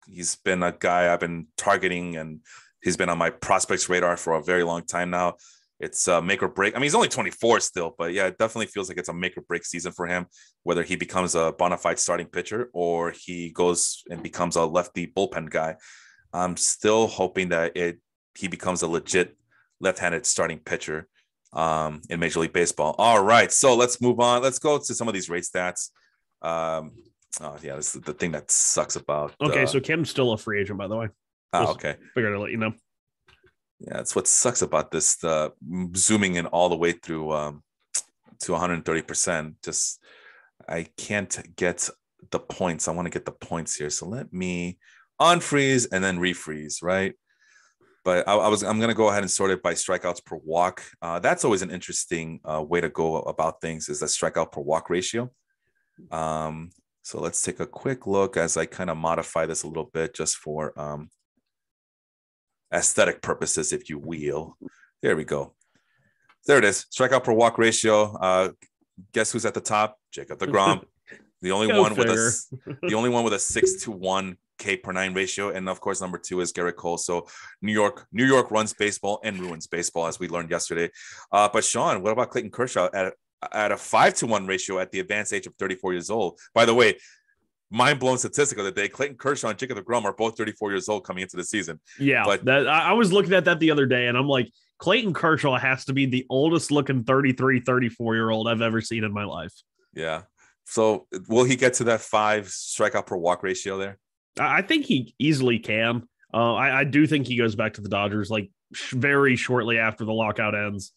A: He's been a guy I've been targeting, and he's been on my prospects radar for a very long time now. It's a make or break. I mean, he's only 24 still, but yeah, it definitely feels like it's a make or break season for him, whether he becomes a bona fide starting pitcher or he goes and becomes a lefty bullpen guy. I'm still hoping that he becomes a legit left-handed starting pitcher in Major League Baseball. All right, so let's move on. Let's go to some of these rate stats. This is the thing that sucks about.
C: Okay, so Kim's still a free agent, by the way.
A: Okay.
C: Figured I'd let you know.
A: Yeah, that's what sucks about this. Zooming in all the way through to 130%. Just I can't get the points. I want to get the points here. So let me unfreeze and then refreeze, right? But I'm going to go ahead and sort it by strikeouts per walk. That's always an interesting way to go about things, is that strikeout per walk ratio. So let's take a quick look as I kind of modify this a little bit just for aesthetic purposes, if you will. There we go. There it is. Strikeout per walk ratio. Guess who's at the top? Jacob deGrom. The only one with a 6-to-1 K per 9 ratio. And of course, number 2 is Garrett Cole. So New York runs baseball and ruins baseball, as we learned yesterday. But Sean, what about Clayton Kershaw at a 5-to-1 ratio at the advanced age of 34 years old? By the way, mind-blowing statistic of the day. Clayton Kershaw and Jacob deGrom are both 34 years old coming into the season.
C: Yeah, but I was looking at that the other day, and I'm like, Clayton Kershaw has to be the oldest looking 33, 34-year-old I've ever seen in my life.
A: Yeah. So will he get to that 5 strikeout per walk ratio there?
C: I think he easily can. I do think he goes back to the Dodgers like very shortly after the lockout ends.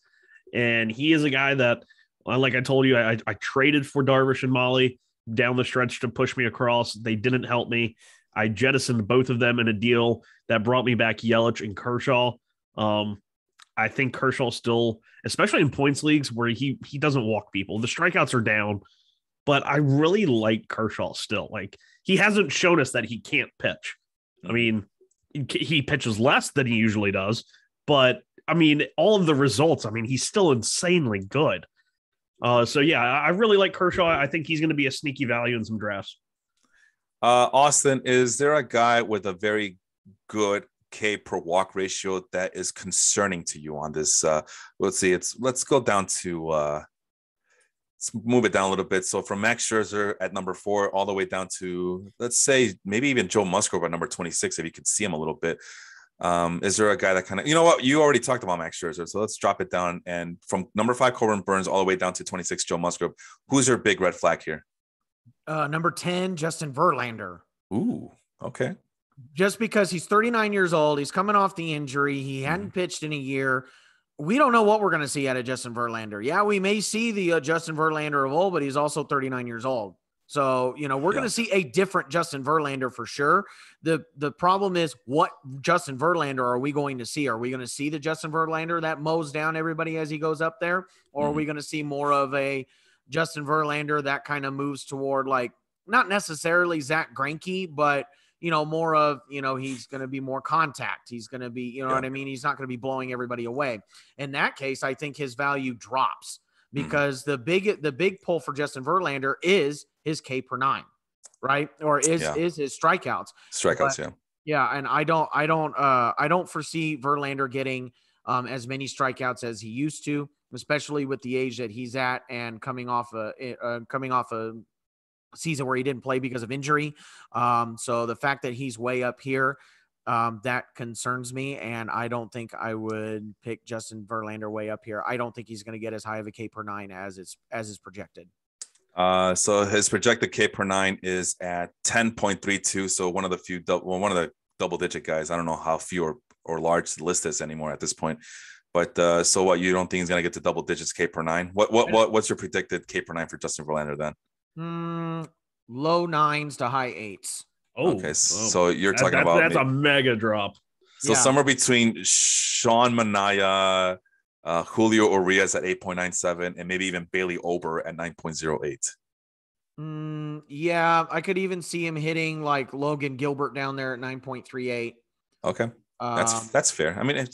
C: And he is a guy that, like I told you, I traded for Darvish and Molly down the stretch to push me across. They didn't help me. I jettisoned both of them in a deal that brought me back Yelich and Kershaw. I think Kershaw still, especially in points leagues where he doesn't walk people, the strikeouts are down, but I really like Kershaw still. Like, he hasn't shown us that he can't pitch. I mean, he pitches less than he usually does, but I mean, all of the results, I mean, he's still insanely good. So yeah, I really like Kershaw. I think he's going to be a sneaky value in some drafts.
A: Austin, is there a guy with a very good K per walk ratio that is concerning to you on this? Let's see. Let's go down to let's move it down a little bit. So from Max Scherzer at number 4 all the way down to, let's say, maybe even Joe Musgrove at number 26, if you could see him a little bit. Is there a guy that kind of, you know what, you already talked about Max Scherzer, so let's drop it down. And from number 5 Corbin Burns all the way down to 26 Joe Musgrove, who's your big red flag here?
B: Number 10 Justin Verlander.
A: Ooh, okay.
B: Just because he's 39 years old, he's coming off the injury, he hadn't pitched in a year. We don't know what we're going to see out of Justin Verlander. Yeah, we may see the Justin Verlander of old, but he's also 39 years old. So, you know, we're going to see a different Justin Verlander for sure. The problem is, what Justin Verlander are we going to see? Are we going to see the Justin Verlander that mows down everybody as he goes up there? Or are we going to see more of a Justin Verlander that kind of moves toward, like, not necessarily Zach Greinke, but, you know, more of, you know, he's going to be more contact. He's going to be, you know what I mean? He's not going to be blowing everybody away. In that case, I think his value drops because the big pull for Justin Verlander is his K per 9, right? Or is his strikeouts. Yeah. And I don't foresee Verlander getting as many strikeouts as he used to, especially with the age that he's at and coming off a season where he didn't play because of injury. So the fact that he's way up here, that concerns me. And I don't think I would pick Justin Verlander way up here. I don't think he's going to get as high of a K per 9 as is projected.
A: So his projected K per 9 is at 10.32. So one of the double digit guys. I don't know how few or large the list is anymore at this point. But so what, you don't think he's going to get to double digits K per 9? What's your predicted K per 9 for Justin Verlander then?
B: Low 9s to high 8s.
A: Oh, okay. So you're talking about
C: that's a mega drop.
A: So somewhere between Sean Manaea, Julio Urias at 8.97, and maybe even Bailey Ober at 9.08.
B: Yeah, I could even see him hitting like Logan Gilbert down there at 9.38.
A: Okay, that's fair. I mean,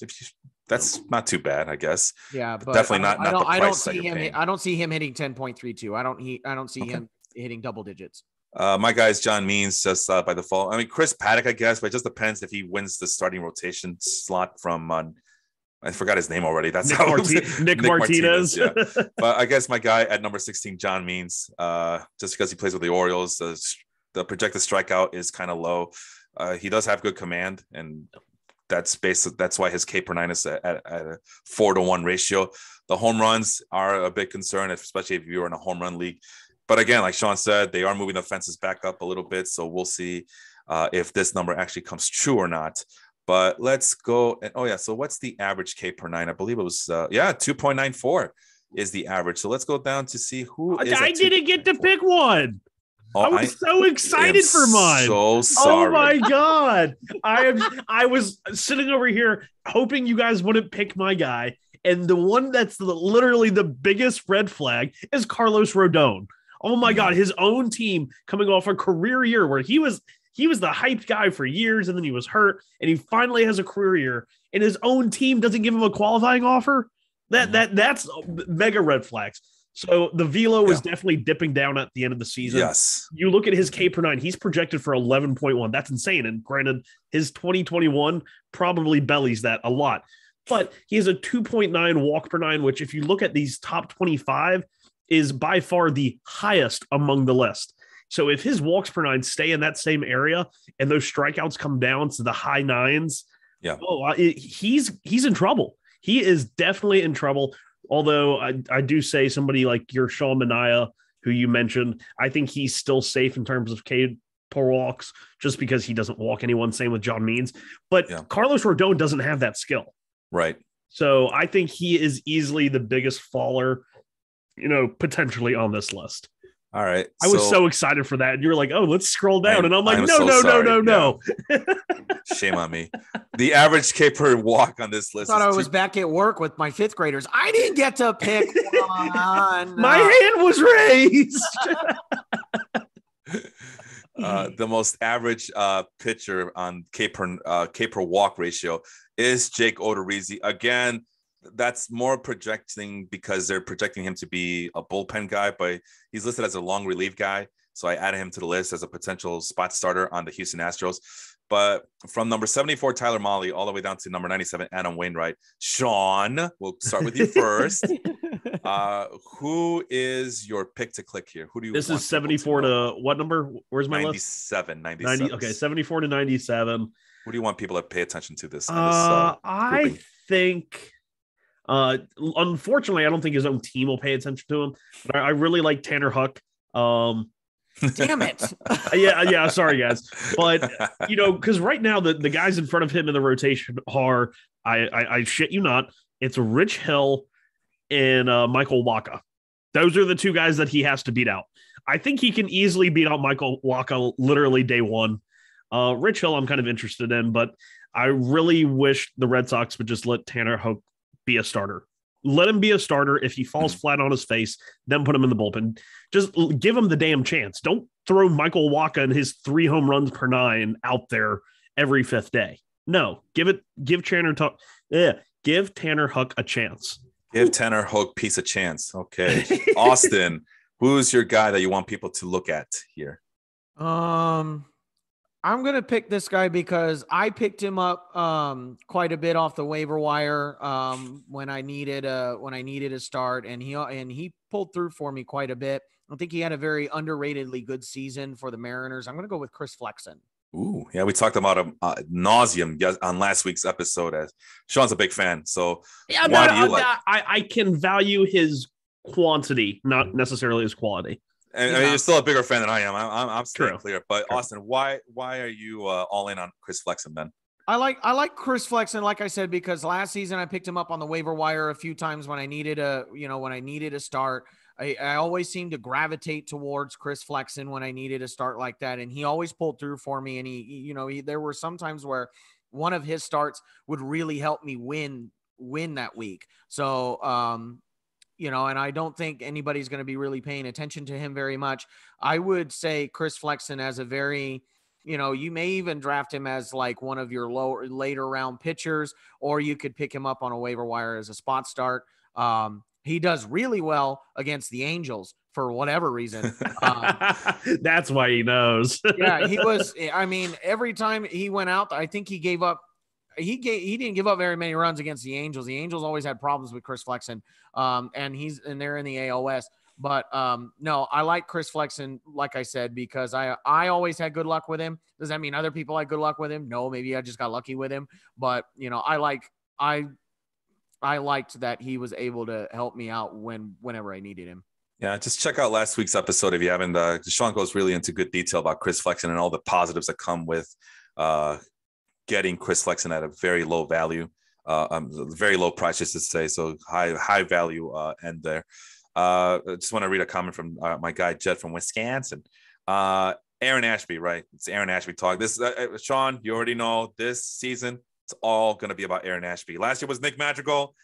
A: that's not too bad, I guess.
B: Yeah, but
A: definitely not. I don't see
B: him. I don't see him hitting 10.32. I don't see him hitting double digits.
A: My guy is John Means, just by default. I mean, Chris Paddock, I guess, but it just depends if he wins the starting rotation slot from. I forgot his name already. That's
C: Nick Martinez.
A: Yeah. But I guess my guy at number 16, John Means, just because he plays with the Orioles, the projected strikeout is kind of low. He does have good command, and that's why his K per 9 is at a 4-to-1 ratio. The home runs are a big concern, especially if you're in a home run league. But again, like Sean said, they are moving the fences back up a little bit. So we'll see if this number actually comes true or not. But let's go. So what's the average K per 9? I believe it was, 2.94 is the average. So let's go down to see who is.
C: I didn't get to pick one. I was so excited for mine.
A: So sorry.
C: Oh my God. I was sitting over here hoping you guys wouldn't pick my guy. And the one that's literally the biggest red flag is Carlos Rodon. Oh my God, his own team coming off a career year where he was the hyped guy for years, and then he was hurt, and he finally has a career year, and his own team doesn't give him a qualifying offer. That's mega red flags. So the velo is definitely dipping down at the end of the season.
A: Yes.
C: You look at his K per nine, he's projected for 11.1. That's insane. And granted, his 2021 probably bellies that a lot. But he has a 2.9 walk per nine, which if you look at these top 25 is by far the highest among the list. So if his walks per nine stay in that same area and those strikeouts come down to the high nines, he's in trouble. He is definitely in trouble. Although I do say somebody like your Sean Manaea, who you mentioned, I think he's still safe in terms of K per walks just because he doesn't walk anyone. Same with John Means. But Carlos Rodon doesn't have that skill.
A: Right.
C: So I think he is easily the biggest faller, potentially on this list.
A: All right.
C: I was so excited for that. And you were like, oh, let's scroll down. And I'm like, no.
A: Shame on me. The average K per walk on this list.
B: I thought I was back at work with my fifth graders. I didn't get to pick one.
C: My hand was raised.
A: The most average pitcher on K per walk ratio is Jake Odorizzi. Again, that's more projecting because they're projecting him to be a bullpen guy, but he's listed as a long relief guy. So I added him to the list as a potential spot starter on the Houston Astros. But from number 74, Tyler Mahle, all the way down to number 97, Adam Wainwright. Sean, we'll start with you first. Who is your pick to click here? Who do you?
C: This is 74 to what number? Where's my
A: 97,
C: list?
A: 97.
C: 90. Okay, 74 to 97.
A: Who do you want people to pay attention to this?
C: I think. Unfortunately, I don't think his own team will pay attention to him. But I really like Tanner Huck.
B: Damn it.
C: Yeah. Sorry, guys. But, because right now the guys in front of him in the rotation are, I shit you not, it's Rich Hill and Michael Wacha. Those are the two guys that he has to beat out. I think he can easily beat out Michael Wacha literally day one. Rich Hill I'm kind of interested in, but I really wish the Red Sox would just let Tanner Huck be a starter. Let him be a starter. If he falls flat on his face, then put him in the bullpen. Just give him the damn chance. Don't throw Michael Wacha and his 3 home runs per 9 out there every 5th day. No, give Tanner Huck a chance.
A: Give Tanner Huck piece a chance. Okay. Austin, who's your guy that you want people to look at here?
B: I'm going to pick this guy because I picked him up quite a bit off the waiver wire when I needed a start, and he pulled through for me quite a bit. I think he had a very underratedly good season for the Mariners. I'm going to go with Chris Flexon.
A: Ooh, yeah, we talked about him nauseum on last week's episode. As Sean's a big fan, so
C: yeah, I can value his quantity, not necessarily his quality.
A: And I mean, you're still a bigger fan than I am. I'm staying clear. But Austin, why are you all in on Chris Flexon then?
B: I like Chris Flexon, like I said, because last season I picked him up on the waiver wire a few times when I needed a start. I always seemed to gravitate towards Chris Flexon when I needed a start like that, and he always pulled through for me. And there were some times where one of his starts would really help me win that week. So and I don't think anybody's going to be really paying attention to him very much. I would say Chris Flexon as a very, you may even draft him as like one of your later round pitchers, or you could pick him up on a waiver wire as a spot start. He does really well against the Angels for whatever reason.
C: That's why he knows.
B: Yeah, every time he went out, I think he gave up. He didn't give up very many runs against the Angels. The Angels always had problems with Chris Flexon, and they're in the AL West. But no, I like Chris Flexon, like I said, because I always had good luck with him. Does that mean other people had good luck with him? No, maybe I just got lucky with him. But I liked that he was able to help me out whenever I needed him.
A: Yeah, just check out last week's episode if you haven't. Sean goes really into good detail about Chris Flexon and all the positives that come with getting Chris Flexon at a very low value, very low price, just to say. So high value end there. I just want to read a comment from my guy Jed from Wisconsin. Aaron Ashby, right? It's Aaron Ashby talk. This Sean, you already know this season it's all going to be about Aaron Ashby. Last year was Nick Madrigal.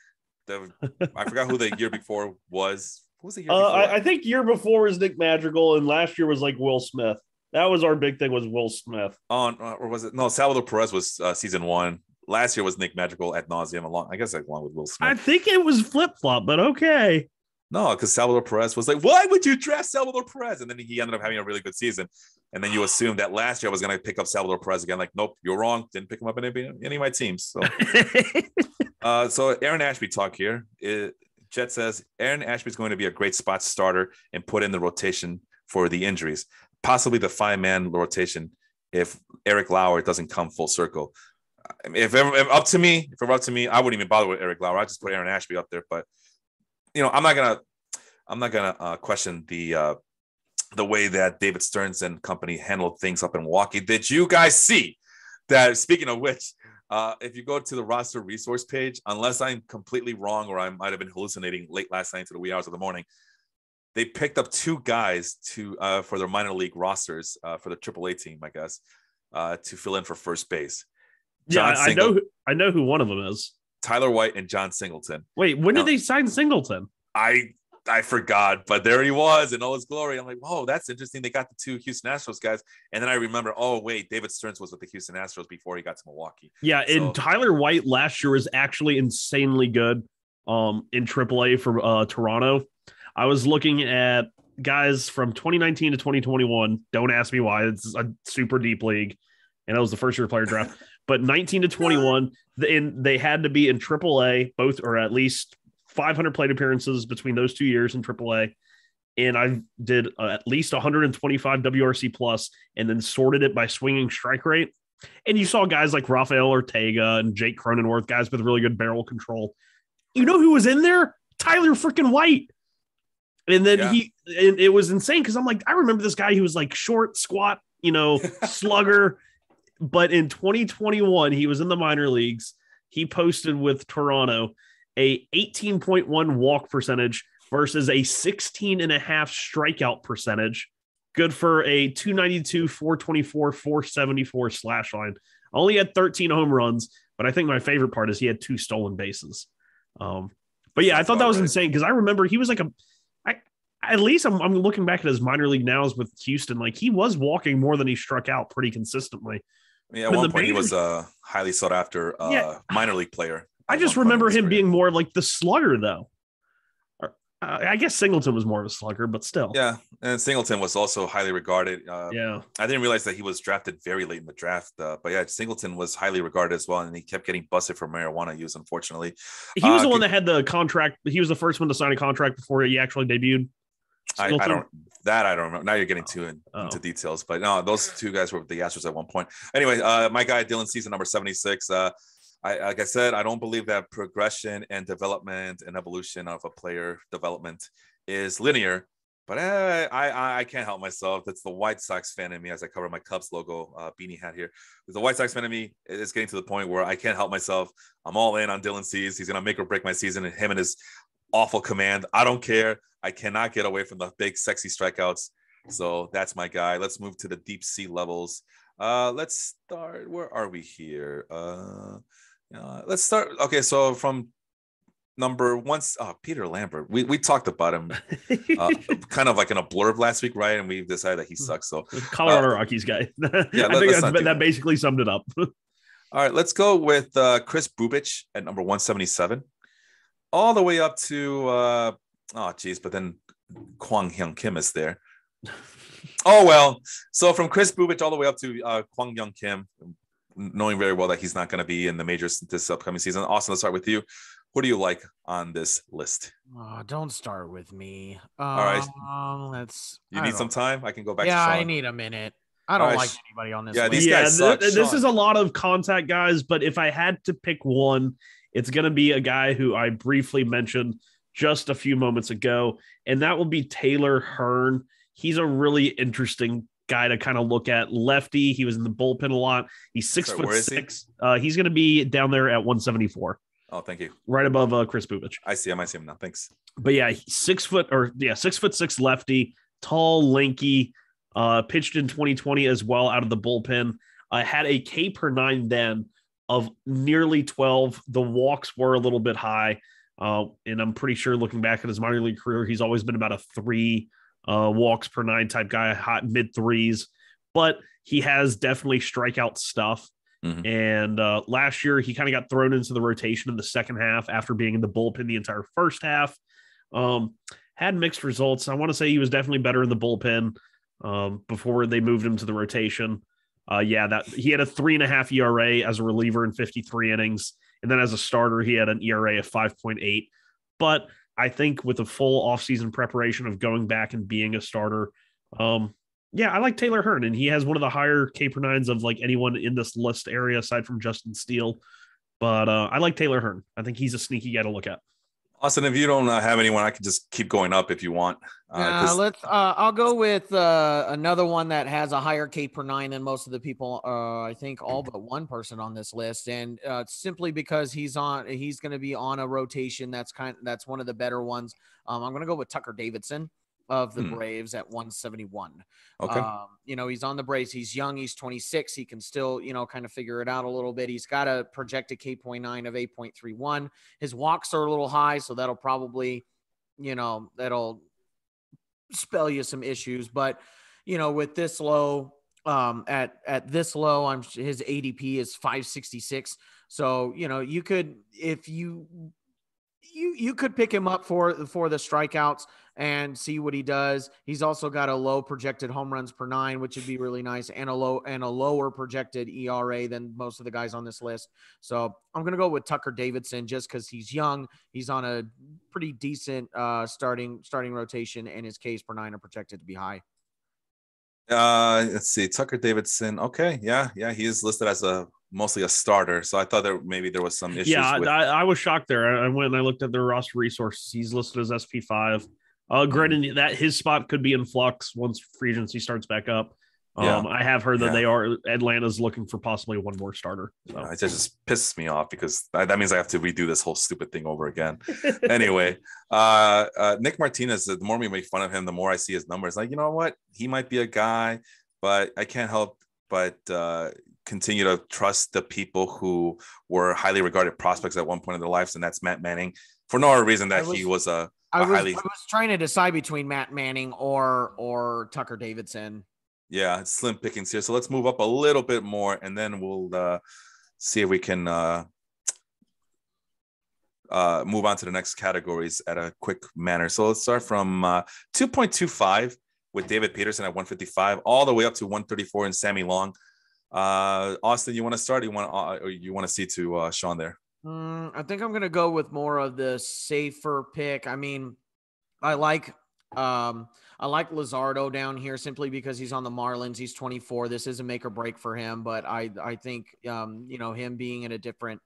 A: I forgot who the year before was. Who was the year before?
C: I think year before was Nick Madrigal, and last year was like Will Smith. That was our big thing, was Will Smith.
A: Or was it? No, Salvador Perez was season 1. last year was Nick Madrigal ad nauseum along. I guess along with Will Smith.
C: I think it was flip flop, but okay.
A: No, because Salvador Perez was like, why would you draft Salvador Perez? And then he ended up having a really good season. And then you assume that last year I was going to pick up Salvador Perez again. Like, nope, you're wrong. Didn't pick him up in any of my teams. So, so Aaron Ashby talk here. Jet says Aaron Ashby is going to be a great spot starter and put in the rotation for the injuries, possibly the 5-man rotation if Eric Lauer doesn't come full circle. If it were up to me, I wouldn't even bother with Eric Lauer. I'd just put Aaron Ashby up there. But I'm not gonna question the way that David Stearns and company handled things up in Milwaukee. Did you guys see that? Speaking of which, if you go to the roster resource page, unless I'm completely wrong or I might have been hallucinating late last night to the wee hours of the morning, they picked up 2 guys for their minor league rosters for the AAA team, I guess, to fill in for first base.
C: I know who one of them is.
A: Tyler White and John Singleton.
C: Wait, when did they sign Singleton?
A: I forgot, but there he was in all his glory. I'm like, whoa, that's interesting. They got the 2 Houston Astros guys. And then I remember, oh, wait, David Stearns was with the Houston Astros before he got to Milwaukee.
C: Yeah, and Tyler White last year was actually insanely good in AAA for Toronto. I was looking at guys from 2019 to 2021. Don't ask me why. It's a super deep league. And that was the first year player draft. But 19 to 21, they had to be in AAA, both or at least 500 plate appearances between those 2 years in AAA. And I did at least 125 WRC plus and then sorted it by swinging strike rate. And you saw guys like Rafael Ortega and Jake Cronenworth, guys with really good barrel control. You know who was in there? Tyler freaking White. And then it was insane because I'm like, I remember this guy who was like short, squat, slugger. But in 2021, he was in the minor leagues. He posted with Toronto a 18.1 walk percentage versus a 16.5 strikeout percentage. Good for a 292, 424, 474 slash line. Only had 13 home runs, but I think my favorite part is he had 2 stolen bases. But yeah, I thought that was insane because I remember he was like at least I'm looking back at his minor league nows with Houston. Like he was walking more than he struck out pretty consistently.
A: Yeah, at one point he was a highly sought after minor league player.
C: I just remember him being more like the slugger, though. I guess Singleton was more of a slugger, but still.
A: Yeah, and Singleton was also highly regarded.
C: I
A: didn't realize that he was drafted very late in the draft. But yeah, Singleton was highly regarded as well, and he kept getting busted for marijuana use, unfortunately.
C: He was the one that had the contract. He was the first one to sign a contract before he actually debuted.
A: I don't remember. Now you're getting into details, but no, those 2 guys were with the Astros at one point. Anyway, my guy Dylan season number 76. Like I said, I don't believe that progression and development and evolution of a player development is linear, but I can't help myself. That's the White Sox fan in me as I cover my Cubs logo beanie hat here. The White Sox fan in me is getting to the point where I can't help myself. I'm all in on Dylan Cease. He's going to make or break my season, and him and his awful command. I don't care. I cannot get away from the big, sexy strikeouts. So that's my guy. Let's move to the deep sea levels. Let's start. Where are we here? Let's start. Okay, so from number 1, Peter Lambert. We talked about him kind of like in a blurb last week, right? And we decided that he sucks. So
C: Colorado Rockies guy. Yeah, I think that basically summed it up.
A: All right, let's go with Chris Bubich at number 177, all the way up to but then Kwang Hyun Kim is there. Oh well, so from Chris Bubich all the way up to Kwang Hyun Kim, knowing very well that he's not going to be in the majors this upcoming season. Austin, let's start with you. Who do you like on this list?
B: Don't start with me.
A: All right. You need some time? I can go back to Sean.
B: I need a minute. I don't like anybody on this list.
A: These guys suck.
C: This is a lot of contact guys, but if I had to pick one, it's going to be a guy who I briefly mentioned just a few moments ago, and that will be Taylor Hearn. He's a really interesting guy to kind of look at. Lefty. He was in the bullpen a lot. He's 6'6". He's going to be down there at 174.
A: Oh, thank you.
C: Right above Chris Bubich.
A: I see him now. Thanks.
C: But yeah, 6'6" lefty, tall, lanky, pitched in 2020 as well out of the bullpen. Had a K per 9 then of nearly 12. The walks were a little bit high. And I'm pretty sure looking back at his minor league career, he's always been about a 3 walks per 9 type guy, hot mid 3s, but he has definitely strikeout stuff.
A: Mhm.
C: And last year, he kind of got thrown into the rotation in the second half after being in the bullpen the entire first half. Had mixed results. I want to say he was definitely better in the bullpen before they moved him to the rotation. He had a 3.5 ERA as a reliever in 53 innings. And then as a starter, he had an ERA of 5.8. But I think with a full offseason preparation of going back and being a starter, I like Taylor Hearn, and he has one of the higher K per nines of like anyone in this list area aside from Justin Steele. But I like Taylor Hearn. I think he's a sneaky guy to look at.
A: Austin, if you don't have anyone, I can just keep going up if you want.
B: I'll go with another one that has a higher K per nine than most of the people. I think all but one person on this list, and simply because he's going to be on a rotation. That's one of the better ones. I'm going to go with Tucker Davidson of the Braves at 171.
A: Okay.
B: He's on the Braves. He's young. He's 26. He can still, kind of figure it out a little bit. He's got a projected K.9 of 8.31. His walks are a little high, so that'll probably, that'll spell you some issues. But, with this low, at this low, his ADP is 566. So, you could, if you could pick him up for the strikeouts and see what he does. He's also got a low projected home runs per 9, which would be really nice, and a lower projected ERA than most of the guys on this list. So I'm going to go with Tucker Davidson just because he's young. He's on a pretty decent starting rotation, and his Ks per 9 are projected to be high.
A: Let's see, Tucker Davidson. Okay, yeah, he is listed as mostly a starter. So I thought maybe there was some issues.
C: Yeah, I was shocked there. I went and I looked at their roster resources. He's listed as SP5. Granted, that his spot could be in flux once free agency starts back up. I have heard that Atlanta's looking for possibly one more starter. So.
A: It just pisses me off because that means I have to redo this whole stupid thing over again. Anyway, Nick Martinez, the more we make fun of him, the more I see his numbers. Like, you know what? He might be a guy, but I can't help but continue to trust the people who were highly regarded prospects at one point in their lives, and that's Matt Manning. For no other reason that he was I was
B: trying to decide between Matt Manning or Tucker Davidson.
A: Yeah, it's slim pickings here. So let's move up a little bit more, and then we'll see if we can move on to the next categories at a quick manner. So let's start from 2.25 with David Peterson at 155, all the way up to 134 in Sammy Long. Austin, you want to start? Or you want to see to Sean there?
B: I think I'm going to go with more of the safer pick. I mean, I like Luzardo down here simply because he's on the Marlins. He's 24. This is a make or break for him, but I think him being in a different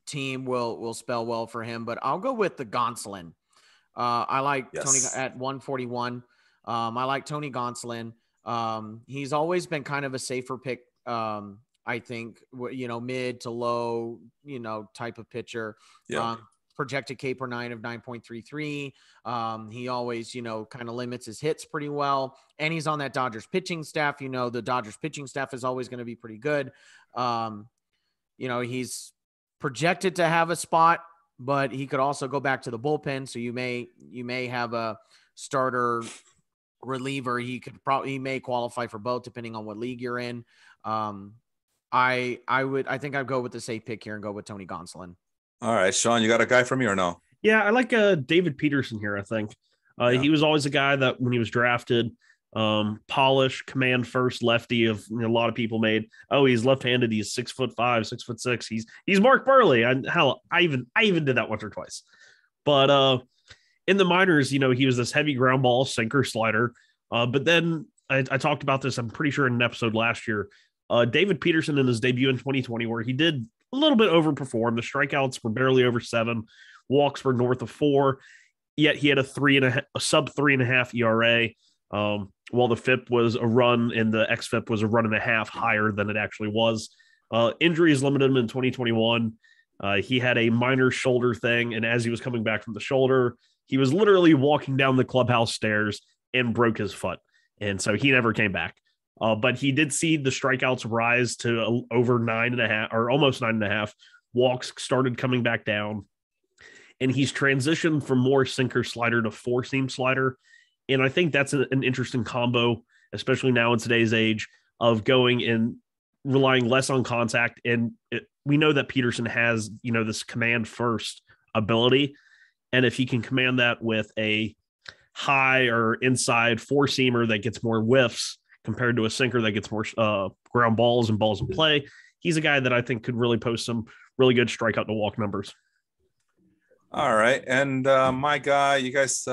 B: team will spell well for him. But I'll go with the Gonsolin. I like Tony at 141. I like Tony Gonsolin. He's always been kind of a safer pick. I think, mid to low, type of pitcher.
A: Yeah.
B: Projected K per 9 of 9.33. He always, kind of limits his hits pretty well. And he's on that Dodgers pitching staff. The Dodgers pitching staff is always going to be pretty good. He's projected to have a spot, but he could also go back to the bullpen. So you may have a starter reliever. He may qualify for both depending on what league you're in. I think I'd go with the safe pick here and go with Tony Gonsolin.
A: All right, Sean, you got a guy for me or no?
C: Yeah, I like David Peterson here, I think. He was always a guy that when he was drafted, polished, command first lefty of a lot of people made. Oh, he's left-handed. He's 6'5", 6'6". He's Mark Burley. I even did that once or twice. But in the minors, he was this heavy ground ball, sinker, slider. But then I talked about this, I'm pretty sure in an episode last year. David Peterson in his debut in 2020, where he did a little bit overperform. The strikeouts were barely over 7, walks were north of 4, yet he had a sub 3.5 ERA. While the FIP was a run and the XFIP was a 1.5 higher than it actually was. Injuries limited him in 2021. He had a minor shoulder thing, and as he was coming back from the shoulder, he was literally walking down the clubhouse stairs and broke his foot. And so he never came back. But he did see the strikeouts rise to over 9.5 or almost 9.5. Walks started coming back down. And he's transitioned from more sinker slider to 4-seam slider. And I think that's an interesting combo, especially now in today's age. of going and relying less on contact. And we know that Peterson has, this command first ability. And if he can command that with a high or inside four seamer that gets more whiffs compared to a sinker that gets more ground balls and balls in play, he's a guy that I think could really post some really good strikeout to walk numbers.
A: All right. And my guy, you guys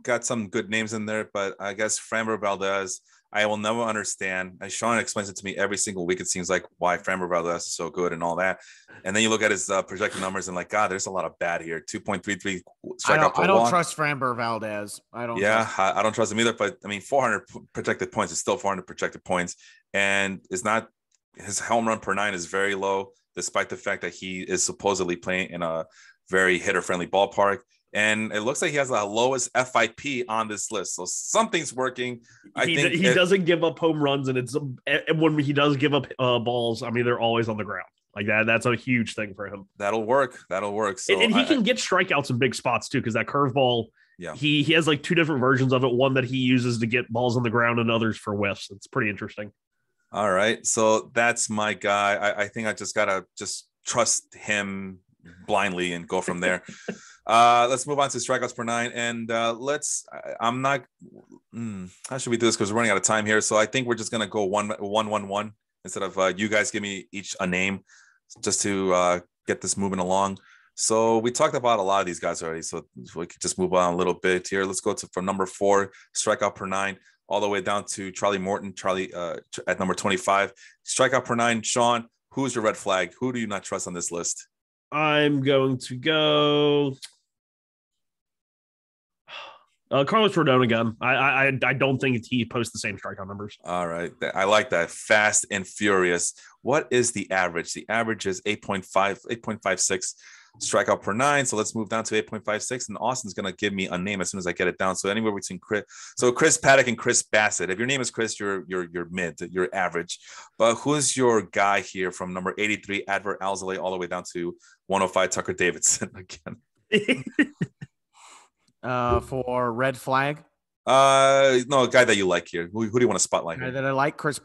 A: got some good names in there, but I guess Framber Valdez, I will never understand. Sean explains it to me every single week. It seems like why Framber Valdez is so good and all that. And then you look at his projected numbers and God, there's a lot of bad here. 2.33 strikeout per
B: I don't
A: walk.
B: trust Framber Valdez. I don't
A: trust him either. But 400 projected points is still 400 projected points. And it's not, his home run per 9 is very low, despite the fact that he is supposedly playing in a very hitter-friendly ballpark. And it looks like he has the lowest FIP on this list. So something's working.
C: He doesn't give up home runs, and when he does give up balls, they're always on the ground. Like that. That's a huge thing for him.
A: That'll work. So
C: and he can get strikeouts in big spots too, because that curveball, he has like two different versions of it. One that he uses to get balls on the ground and others for whiffs. It's pretty interesting.
A: All right. So that's my guy. I think I just got to trust him blindly and go from there. Let's move on to strikeouts per 9, and how should we do this, because we're running out of time here? So I think we're just gonna go 1-1-1 instead of you guys give me each a name, just to get this moving along. So we talked about a lot of these guys already, so we could just move on a little bit here. Let's go from number 4 strikeout per 9 all the way down to Charlie Morton. Charlie at number 25 strikeout per 9. Sean, who's your red flag? Who do you not trust on this list?
C: I'm going to go Carlos Rodon again. I don't think he posts the same strikeout numbers.
A: All right. I like that. Fast and furious. What is the average? The average is 8.56 strikeout per 9. So let's move down to 8.56. And Austin's going to give me a name as soon as I get it down. So anywhere between Chris Paddock and Chris Bassett. If your name is Chris, you're mid, you're average. But who's your guy here from number 83, Adver Alzolay, all the way down to 105, Tucker Davidson again?
B: For red flag?
A: No, a guy that you like here. Who do you want to spotlight here?
B: That I like, Chris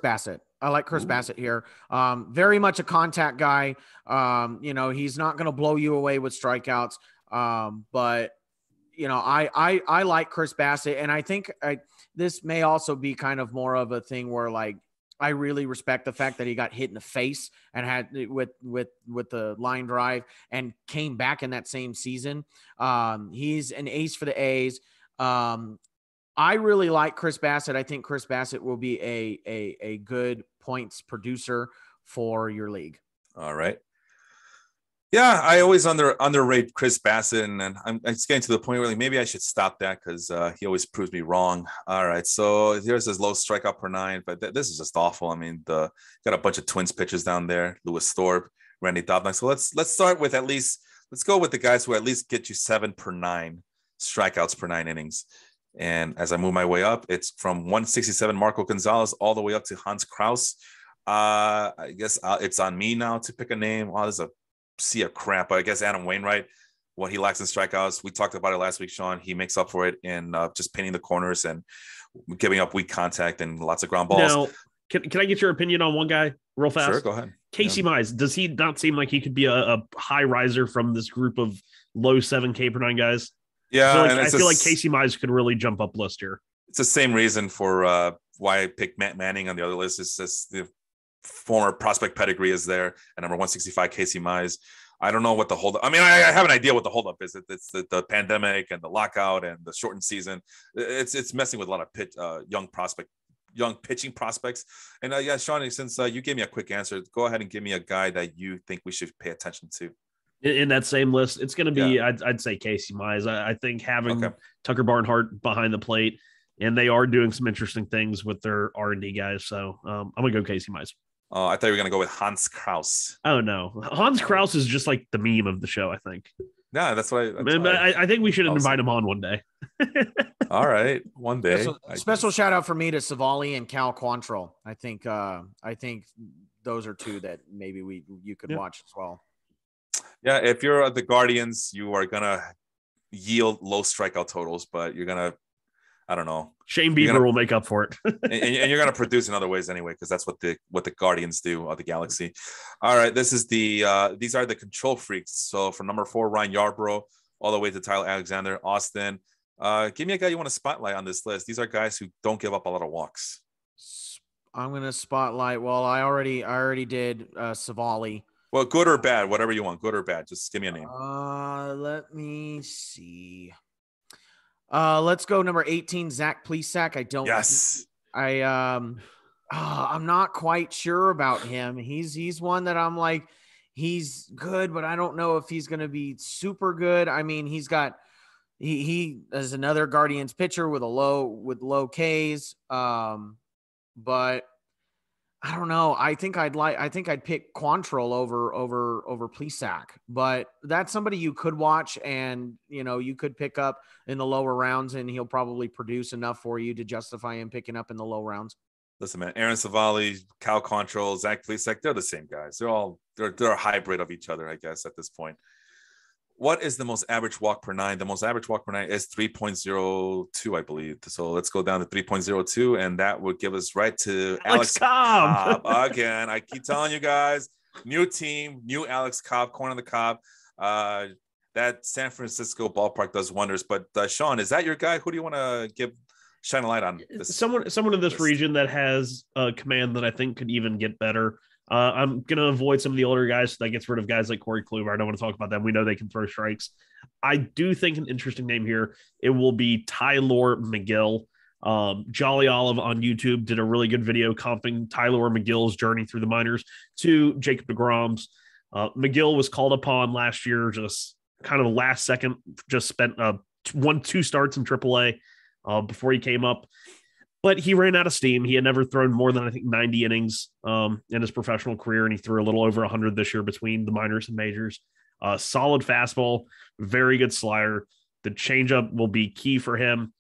B: Bassett. I like Chris Bassett here. Very much a contact guy. He's not going to blow you away with strikeouts. But I like Chris Bassett, and I think this may also be kind of more of a thing where I really respect the fact that he got hit in the face and had with the line drive and came back in that same season. He's an ace for the A's. I really like Chris Bassett. I think Chris Bassett will be a good points producer for your league.
A: All right. Yeah, I always underrate Chris Bassett, and I'm getting to the point where maybe I should stop that because he always proves me wrong. All right, so here's his low strikeout per 9, but this is just awful. Got a bunch of Twins pitchers down there: Lewis Thorpe, Randy Dobnak. So let's start with let's go with the guys who at least get you 7 per 9 strikeouts per 9 innings. And as I move my way up, it's from 167 Marco Gonzalez all the way up to Hans Kraus. I guess it's on me now to pick a name. Wow, there's a sea of crap, but I guess Adam Wainwright, what he lacks in strikeouts, we talked about it last week, Sean. He makes up for it in just pinning the corners and giving up weak contact and lots of ground balls.
C: Now, can I get your opinion on one guy real fast?
A: Sure, go ahead.
C: Casey Mize, does he not seem like he could be a high riser from this group of low 7K per 9 guys?
A: Yeah,
C: I feel like Casey Mize could really jump up list here.
A: It's the same reason for why I picked Matt Manning on the other list. It's just the former prospect pedigree is there, and number 165 Casey Mize. I don't know what the holdup. I have an idea what the holdup is. It's the pandemic and the lockout and the shortened season. It's messing with a lot of young pitching prospects. And Sean, since you gave me a quick answer, go ahead and give me a guy that you think we should pay attention to.
C: In that same list, it's going to be, I'd say Casey Mize. I think having Tucker Barnhart behind the plate, and they are doing some interesting things with their R&D guys. So I'm going to go Casey Mize.
A: I thought you were going to go with Hans Kraus.
C: Oh, no. Hans Kraus is just like the meme of the show, I think.
A: Yeah, that's why.
C: I think we should invite him on one day.
A: All right, one day.
B: Special shout out for me to Savali and Cal Quantrill. I think those are two that maybe you could watch as well.
A: Yeah, if you're the Guardians, you are gonna yield low strikeout totals, but you're gonna I don't know.
C: Shane Bieber will make up for it.
A: and you're going to produce in other ways anyway, because that's what the Guardians do, or the Galaxy. All right, this is these are the control freaks. So from number 4, Ryan Yarbrough, all the way to Tyler Alexander, Austin. Give me a guy you want to spotlight on this list. These are guys who don't give up a lot of walks.
B: I'm going to spotlight. Well, I already did Savali.
A: Well, good or bad, whatever you want, good or bad. Just give me a name.
B: Let me see. Let's go number 18, Zach Plesac. I'm not quite sure about him. He's one that I'm like, he's good, but I don't know if he's going to be super good. I mean, he is another Guardians pitcher with low Ks. But I don't know. I think I'd pick Quantrill over Plesac, but that's somebody you could watch, and you could pick up in the lower rounds, and he'll probably produce enough for you to justify him picking up in the low rounds.
A: Listen, man, Aaron Savali, Cal Quantrill, Zach Plesac, they're the same guys. They're a hybrid of each other, I guess, at this point. What is the most average walk per nine? The most average walk per nine is 3.02, I believe. So let's go down to 3.02, and that would give us right to Alex Cobb. Again, I keep telling you guys, new team, new Alex Cobb, corner of the Cobb. That San Francisco ballpark does wonders. But Sean, is that your guy? Who do you want to shine a light on?
C: Someone in this region that has a command that I think could even get better. I'm going to avoid some of the older guys. So that gets rid of guys like Corey Kluber. I don't want to talk about them. We know they can throw strikes. I do think an interesting name here, it will be Tylor Megill. Jolly Olive on YouTube did a really good video comping Tylor Megill's journey through the minors to Jacob deGrom's. Megill was called upon last year, just kind of the last second, just spent 1-2 starts in AAA before he came up. But he ran out of steam. He had never thrown more than, I think, 90 innings in his professional career, and he threw a little over 100 this year between the minors and majors. Solid fastball, very good slider. The changeup will be key for him.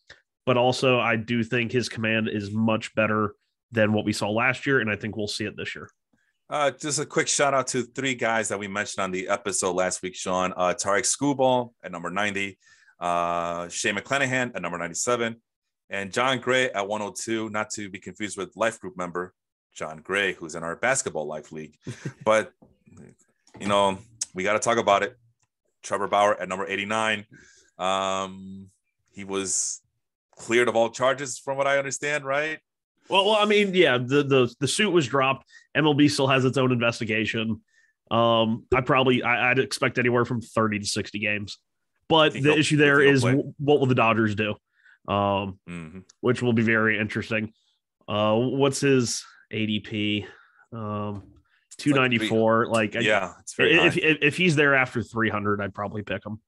C: But also, I do think his command is much better than what we saw last year, and I think we'll see it this year.
A: Just a quick shout out to 3 guys that we mentioned on the episode last week, Sean. Tarek Skubal at number 90, Shane McClanahan at number 97, and John Gray at 102, not to be confused with Life Group member John Gray, who's in our Basketball Life League. But, we got to talk about it. Trevor Bauer at number 89. He was cleared of all charges from what I understand, right?
C: Well, I mean, yeah, the suit was dropped. MLB still has its own investigation. I'd expect anywhere from 30 to 60 games. But the issue there is what will the Dodgers do? Which will be very interesting. What's his ADP? 294. It's very high. If he's there after 300, I'd probably pick him.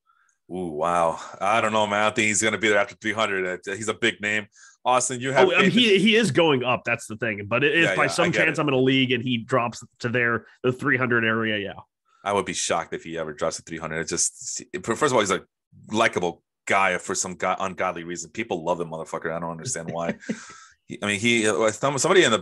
A: Ooh, wow. I don't know, man. I don't think he's going to be there after 300. He's a big name. Austin, you have.
C: He is going up. That's the thing. But if by some chance I'm in a league and he drops to the 300 area, yeah.
A: I would be shocked if he ever drops to 300. It just, first of all, he's a likable guy for some ungodly reason. People love the motherfucker. I don't understand why. Somebody in the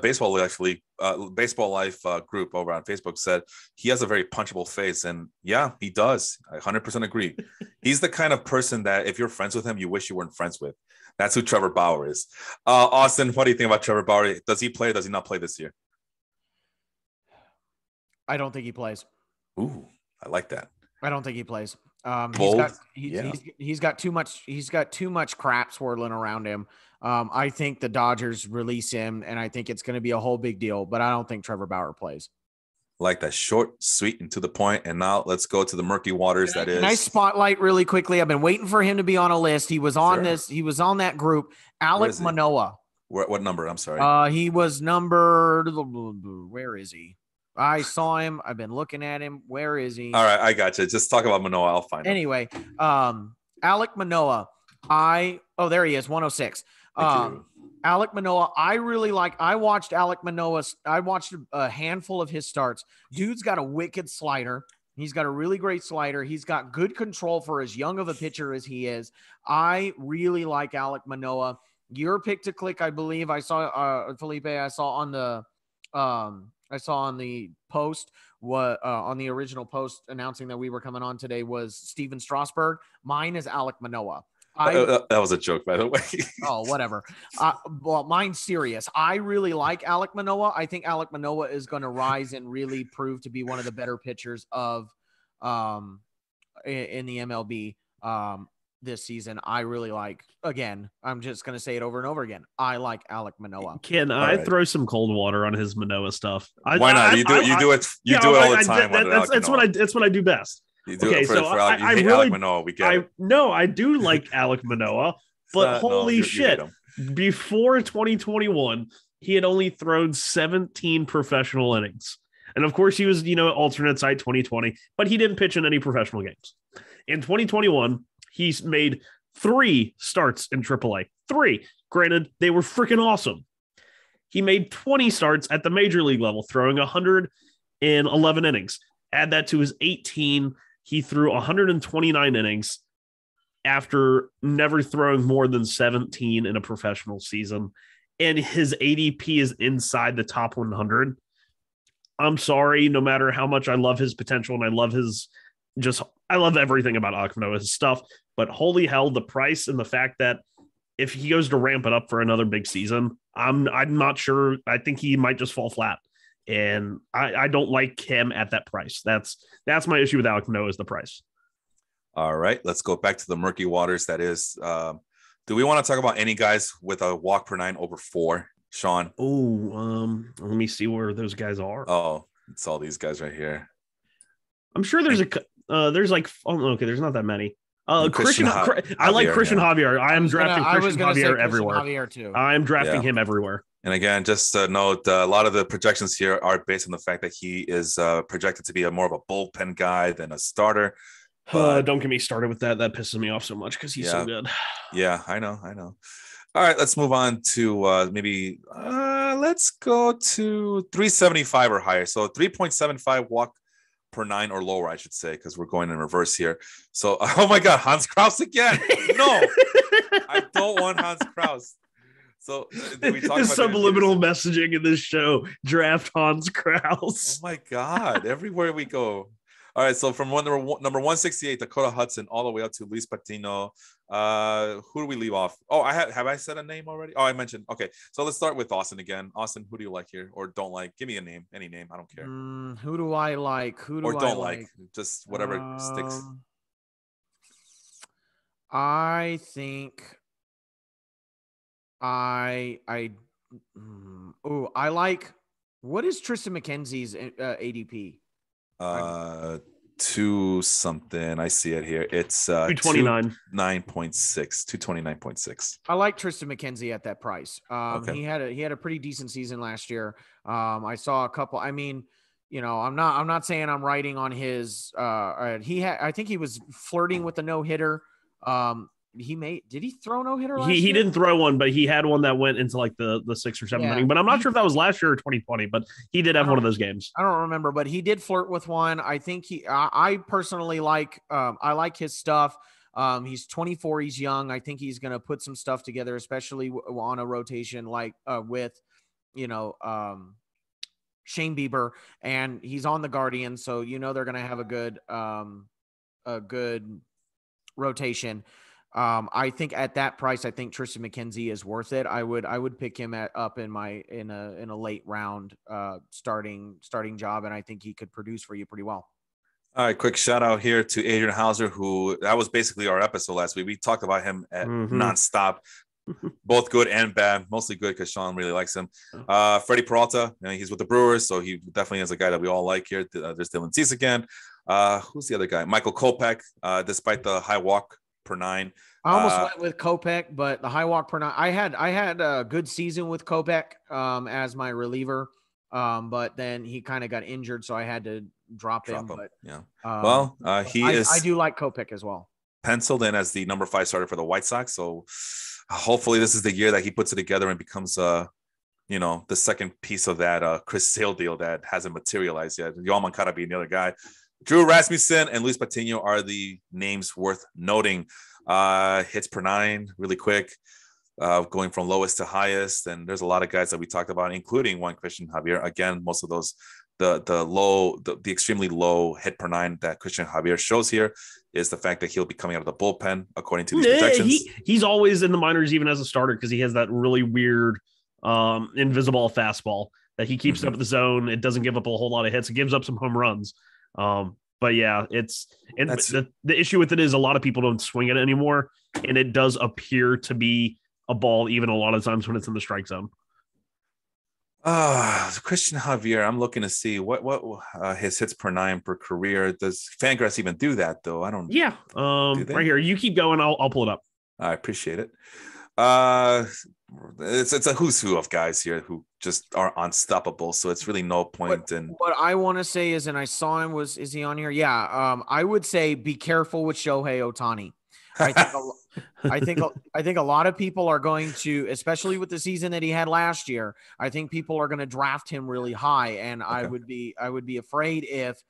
A: Baseball Life group over on Facebook said he has a very punchable face, and yeah, he does. I 100% agree. He's the kind of person that if you're friends with him, you wish you weren't friends with. That's who Trevor Bauer is. Austin, what do you think about Trevor Bauer? Does he play? Does he not play this year?
B: I don't think he plays.
A: Ooh, I like that.
B: I don't think he plays.
A: Bold.
B: He's got too much crap swirling around him. I think the Dodgers release him, and I think it's going to be a whole big deal, but I don't think Trevor Bauer plays.
A: Like that, short, sweet, and to the point. And now let's go to the murky waters.
B: Nice spotlight really quickly. I've been waiting for him to be on a list. He was on this. He was on that group. Alec Manoa.
A: What number? I'm sorry.
B: He was numbered. Where is he? I saw him. I've been looking at him. Where is he?
A: All right, I got you. Just talk about Manoa. I'll find him.
B: Anyway, Alec Manoa. There he is, 106. Alec Manoa, I watched Alec Manoa. I watched a handful of his starts. Dude's got a wicked slider. He's got a really great slider. He's got good control for as young of a pitcher as he is. I really like Alec Manoa. Your pick to click, I believe. I saw Felipe. I saw on the post on the original post announcing that we were coming on today was Steven Strasburg. Mine is Alec Manoa.
A: That was a joke, by the way.
B: Oh, whatever. Well, mine's serious. I really like Alec Manoa. I think Alec Manoa is going to rise and really prove to be one of the better pitchers of in the MLB this season. I really like, again, I'm just going to say it over and over again. I like Alec Manoa.
C: Can I throw some cold water on his Manoa stuff?
A: Why not? You do it all the time.
C: That's what I do best.
A: You do it for Alec Manoa. We get it.
C: No, I do like Alec Manoa, but holy shit. Before 2021, he had only thrown 17 professional innings. And of course, he was, alternate site 2020, but he didn't pitch in any professional games. In 2021, he's made 3 starts in AAA. 3. Granted, they were freaking awesome. He made 20 starts at the major league level, throwing 111 innings. Add that to his 18. He threw 129 innings after never throwing more than 17 in a professional season. And his ADP is inside the top 100. I'm sorry, no matter how much I love his potential and I love everything about Alec Manoa, his stuff, but holy hell, the price and the fact that if he goes to ramp it up for another big season, I'm not sure. I think he might just fall flat. And I don't like him at that price. That's my issue with Alec Manoa is the price.
A: All right, let's go back to the murky waters. That is, do we want to talk about any guys with a walk per 9 over 4, Sean?
C: Oh, let me see where those guys are.
A: Oh, it's all these guys right here.
C: I'm sure there's there's not that many.
A: Christian
C: Javier, I like Christian Javier. I am drafting Christian Javier everywhere.
B: Javier too.
C: I am drafting him everywhere.
A: And again, just note, a lot of the projections here are based on the fact that he is projected to be more of a bullpen guy than a starter.
C: Don't get me started with that. That pisses me off so much because he's so good.
A: Yeah, I know. All right, let's move on to let's go to 375 or higher. So 3.75 walk per 9 or lower, I should say, because we're going in reverse here. So, oh my God, Hans Kraus again. No, I don't want Hans Kraus. So we talk about
C: subliminal messaging in this show. Draft Hans Kraus.
A: Oh my God! Everywhere we go. All right. So from number 168, Dakota Hudson, all the way up to Luis Patino. Who do we leave off? Oh, have I said a name already? Oh, I mentioned. Okay. So let's start with Austin again. Austin, who do you like here, or don't like? Give me a name, any name. I don't care.
B: Who do I like? Who do I
A: don't like? Just whatever sticks.
B: I think. I like, what is Tristan McKenzie's ADP?
A: 2 something. I see it here. It's
C: 229.
A: 229.6.
B: I like Tristan McKenzie at that price.
A: Okay.
B: He had a pretty decent season last year. I saw a couple. I mean, I'm not saying I'm writing on his. I think he was flirting with the no-hitter. Did he throw no hitter?
C: He didn't throw one, but he had one that went into like the 6th or 7th inning. But I'm not sure if that was last year or 2020. But he did have one of those games.
B: I don't remember, but he did flirt with one. I think I personally like. I like his stuff. He's 24. He's young. I think he's going to put some stuff together, especially on a rotation like with, Shane Bieber, and he's on the Guardians, so they're going to have a good rotation. I think at that price, I think Tristan McKenzie is worth it. I would pick him up in a late round starting job, and I think he could produce for you pretty well.
A: All right, quick shout out here to Adrian Hauser, who that was basically our episode last week. We talked about him at nonstop, both good and bad, mostly good because Sean really likes him. Freddie Peralta, he's with the Brewers, so he definitely is a guy that we all like here. There's Dylan Cease again. Who's the other guy? Michael Kopech, despite the high walk per 9.
B: I almost went with Kopech, but the high walk per 9. I had a good season with Kopech as my reliever, but then he kind of got injured, so I had to drop him. But
A: yeah,
B: I do like Kopech as well.
A: Penciled in as the number 5 starter for the White Sox, so hopefully this is the year that he puts it together and becomes the second piece of that Chris Sale deal that hasn't materialized yet. Yoel Moncada being the other guy. Drew Rasmussen and Luis Patino are the names worth noting. Hits per 9 really quick, going from lowest to highest. And there's a lot of guys that we talked about, including one Christian Javier. Again, most of those the extremely low hit per nine that Christian Javier shows here is the fact that he'll be coming out of the bullpen according to these projections.
C: He's always in the minors, even as a starter, because he has that really weird invisible fastball that he keeps up the zone. It doesn't give up a whole lot of hits. It gives up some home runs. But yeah, the issue with it is a lot of people don't swing it anymore, and it does appear to be a ball even a lot of times when it's in the strike zone.
A: Christian Javier, I'm looking to see what his hits per nine per career. Does Fangraphs even do that though? I don't.
C: Yeah. Right here. You keep going. I'll pull it up.
A: I appreciate it. It's a who's who of guys here who just are unstoppable. So it's really no point in.
B: What I want to say is, and I saw him. Is he on here? Yeah. I would say be careful with Shohei Ohtani. I think a lot of people are going to, especially with the season that he had last year, I think people are going to draft him really high. And okay. I would be afraid if,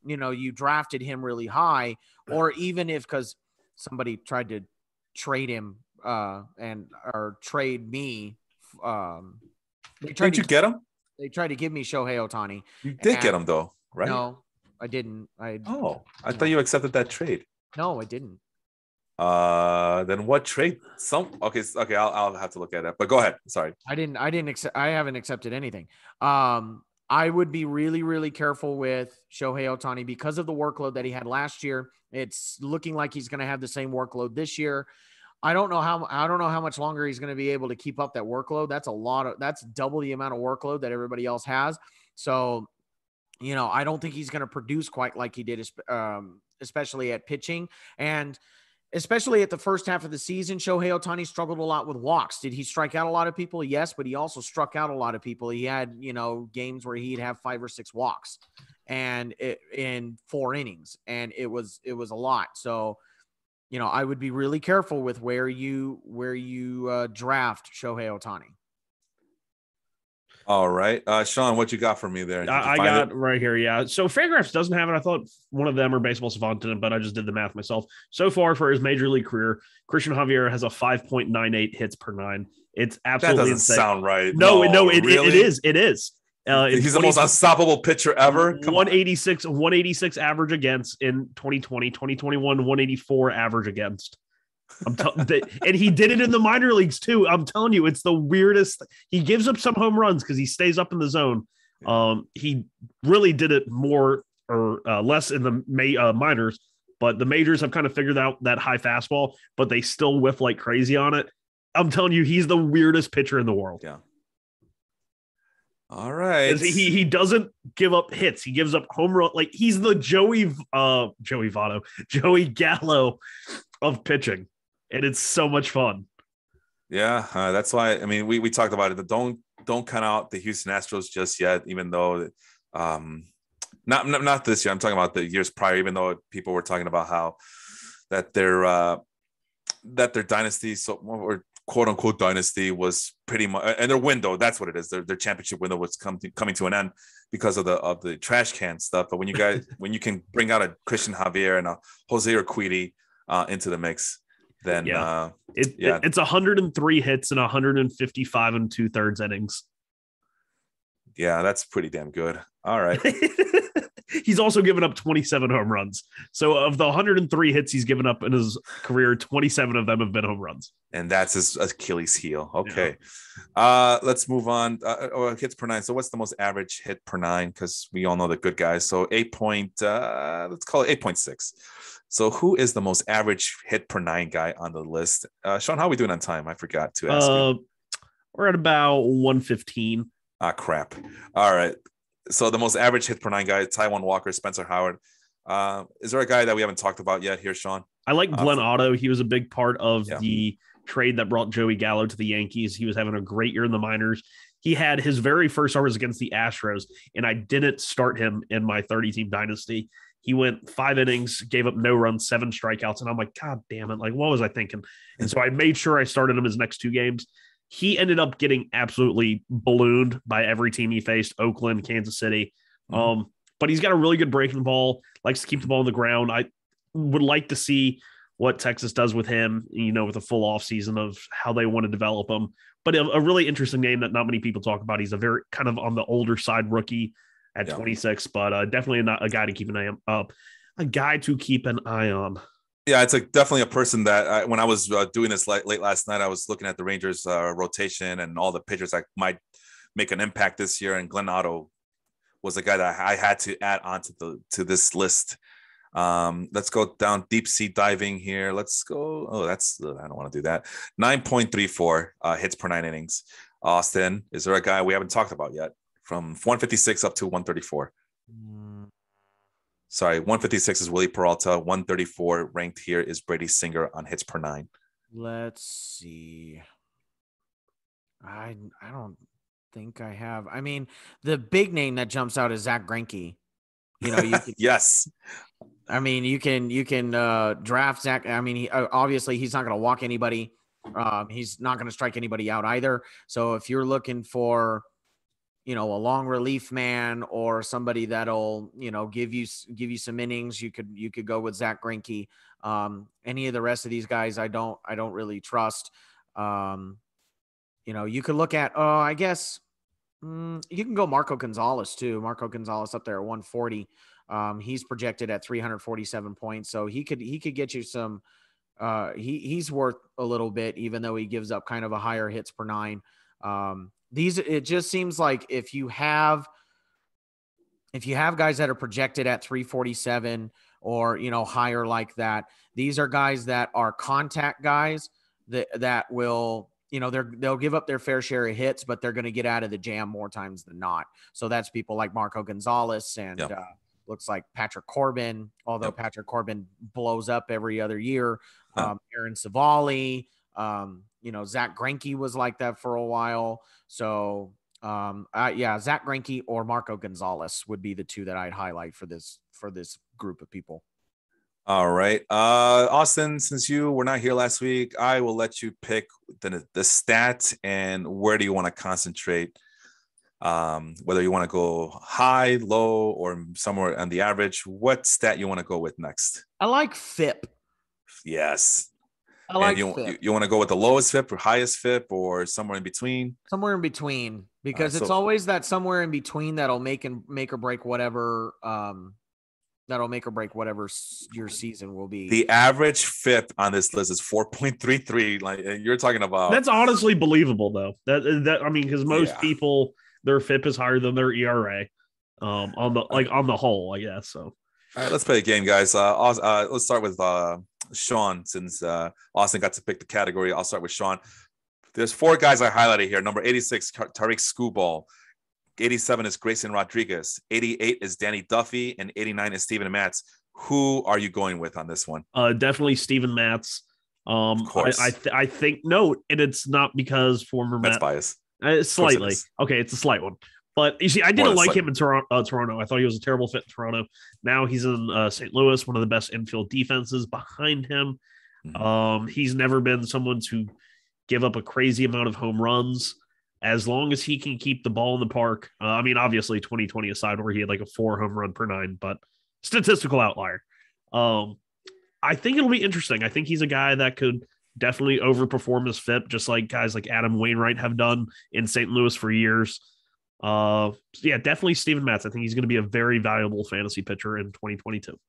B: you drafted him really high, or even if, because somebody tried to trade him or trade me.
A: Didn't you get him?
B: They tried to give me Shohei Ohtani.
A: You did get him though, right?
B: No, I didn't.
A: I thought you accepted that trade.
B: No, I didn't.
A: Then what trade? Okay. I'll have to look at it. But go ahead. Sorry.
B: I haven't accepted anything. I would be really, really careful with Shohei Ohtani because of the workload that he had last year. It's looking like he's going to have the same workload this year. I don't know how much longer he's going to be able to keep up that workload. That's double the amount of workload that everybody else has. So, I don't think he's going to produce quite like he did, especially at pitching. And especially at the first half of the season, Shohei Ohtani struggled a lot with walks. Did he strike out a lot of people? Yes, but he also struck out a lot of people. He had, games where he'd have 5 or 6 walks and in 4 innings, and it was a lot. So, I would be really careful with where you draft Shohei Ohtani.
A: All right. Sean, what you got for me there?
C: I got it right here. Yeah. So Fangraphs doesn't have it. I thought one of them or Baseball Savant did, but I just did the math myself. So far for his major league career, Christian Javier has a 5.98 hits per nine. It's absolutely
A: that doesn't
C: insane.
A: sound right.
C: No, it
A: really?
C: It is.
A: He's the most unstoppable pitcher ever.
C: 186 average against in 2020, 2021, 184 average against. And he did it in the minor leagues too. I'm telling you, it's the weirdest. He gives up some home runs because he stays up in the zone. He really did it more or less in the minors, but the majors have kind of figured out that high fastball, but they still whiff like crazy on it. I'm telling you, he's the weirdest pitcher in the world.
A: Yeah. All right.
C: He doesn't give up hits. He gives up home run. Like he's the Joey Gallo of pitching. And it's so much fun.
A: Yeah, that's why. I mean, we talked about it. Don't count out the Houston Astros just yet. Even though, not this year. I'm talking about the years prior. Even though people were talking about how that their dynasty, or quote unquote dynasty, was pretty much, and their window. That's what it is. Their championship window was coming to an end because of the trash can stuff. But when you can bring out a Christian Javier and a Jose Urquidy into the mix. Then it's 103 hits and 155 and 2/3 innings. Yeah, that's pretty damn good. All right.
C: He's also given up 27 home runs. So of the 103 hits he's given up in his career, 27 of them have been home runs.
A: And that's his Achilles heel. Okay. Yeah. Let's move on. Hits per nine. So what's the most average hit per nine? Because we all know the good guys. So let's call it 8.6. So who is the most average hit per nine guy on the list? Sean, how are we doing on time? I forgot to ask you.
C: We're at about 115.
A: Crap. All right. So the most average hit per nine guy, Taiwan Walker, Spencer Howard. Is there a guy that we haven't talked about yet here, Sean?
C: I like Glenn Otto. He was a big part of the trade that brought Joey Gallo to the Yankees. He was having a great year in the minors. He had his very first start was against the Astros, and I didn't start him in my 30-team dynasty. He went 5 innings, gave up no runs, 7 strikeouts. And I'm like, God damn it. Like, what was I thinking? And so I made sure I started him his next 2 games. He ended up getting absolutely ballooned by every team he faced, Oakland, Kansas City. But he's got a really good breaking ball, likes to keep the ball on the ground. I would like to see what Texas does with him, with a full offseason of how they want to develop him. But a really interesting name that not many people talk about. He's a very kind of on the older side rookie. at 26, but definitely not a guy to keep an eye on. A guy to keep an eye on.
A: Yeah, it's definitely a person that when I was doing this late last night, I was looking at the Rangers rotation and all the pitchers that might make an impact this year, and Glenn Otto was a guy that I had to add on to this list. Let's go down deep sea diving here. Let's go. Oh, I don't want to do that. 9.34 hits per 9 innings. Austin, is there a guy we haven't talked about yet from 156 up to 134? Sorry, 156 is Willie Peralta. 134 ranked here is Brady Singer on hits per 9.
B: Let's see. I don't think I have. I mean, the big name that jumps out is Zach Greinke. You know,
A: yes.
B: I mean, you can draft Zach. I mean, obviously he's not going to walk anybody. He's not going to strike anybody out either. So if you're looking for, you know, a long relief man or somebody that'll, you know, give you some innings, you could go with Zach Greinke. Any of the rest of these guys, I don't really trust. You know, you could look at, I guess you can go Marco Gonzalez too. Marco Gonzalez up there at 140. He's projected at 347 points. So he could get you some, he's worth a little bit, even though he gives up kind of a higher hits per 9. It just seems like if you have guys that are projected at 347 or, you know, higher like that, these are guys that are contact guys that will, you know, they'll give up their fair share of hits, but they're going to get out of the jam more times than not. So that's people like Marco Gonzalez and looks like Patrick Corbin, although Patrick Corbin blows up every other year. Aaron Savali, you know, Zach Greinke was like that for a while. So, Zach Greinke or Marco Gonzalez would be the two that I'd highlight for this group of people.
A: All right. Austin, since you were not here last week, I will let you pick the stat and where do you want to concentrate? Whether you want to go high, low, or somewhere on the average, what stat you want to go with next?
B: I like FIP.
A: Yes.
B: I like FIP.
A: You want to go with the lowest FIP or highest FIP or somewhere in between?
B: Somewhere in between, because it's always that somewhere in between that'll make or break whatever your season will be.
A: The average FIP on this list is 4.33. Like you're talking about.
C: That's honestly believable though. That I mean, because most people, their FIP is higher than their ERA. On the whole, I guess. So.
A: All right, let's play a game, guys. Let's start with Sean, since Austin got to pick the category. I'll start with Sean. There's 4 guys I highlighted here. Number 86, Tariq Skubal. 87 is Grayson Rodriguez. 88 is Danny Duffy. And 89 is Steven Matz. Who are you going with on this one?
C: Definitely Steven Matz.
A: Of course.
C: I think, no, and it's not because former
A: Matz bias.
C: Slightly. Okay, it's a slight one. But you see, I didn't like him in Toronto. I thought he was a terrible fit in Toronto. Now he's in St. Louis, one of the best infield defenses behind him. Mm-hmm. He's never been someone to give up a crazy amount of home runs. As long as he can keep the ball in the park. I mean, obviously 2020 aside, where he had like a 4 home run per 9, but statistical outlier. I think it'll be interesting. I think he's a guy that could definitely overperform his FIP, just like guys like Adam Wainwright have done in St. Louis for years. Definitely Steven Matz. I think he's going to be a very valuable fantasy pitcher in 2022.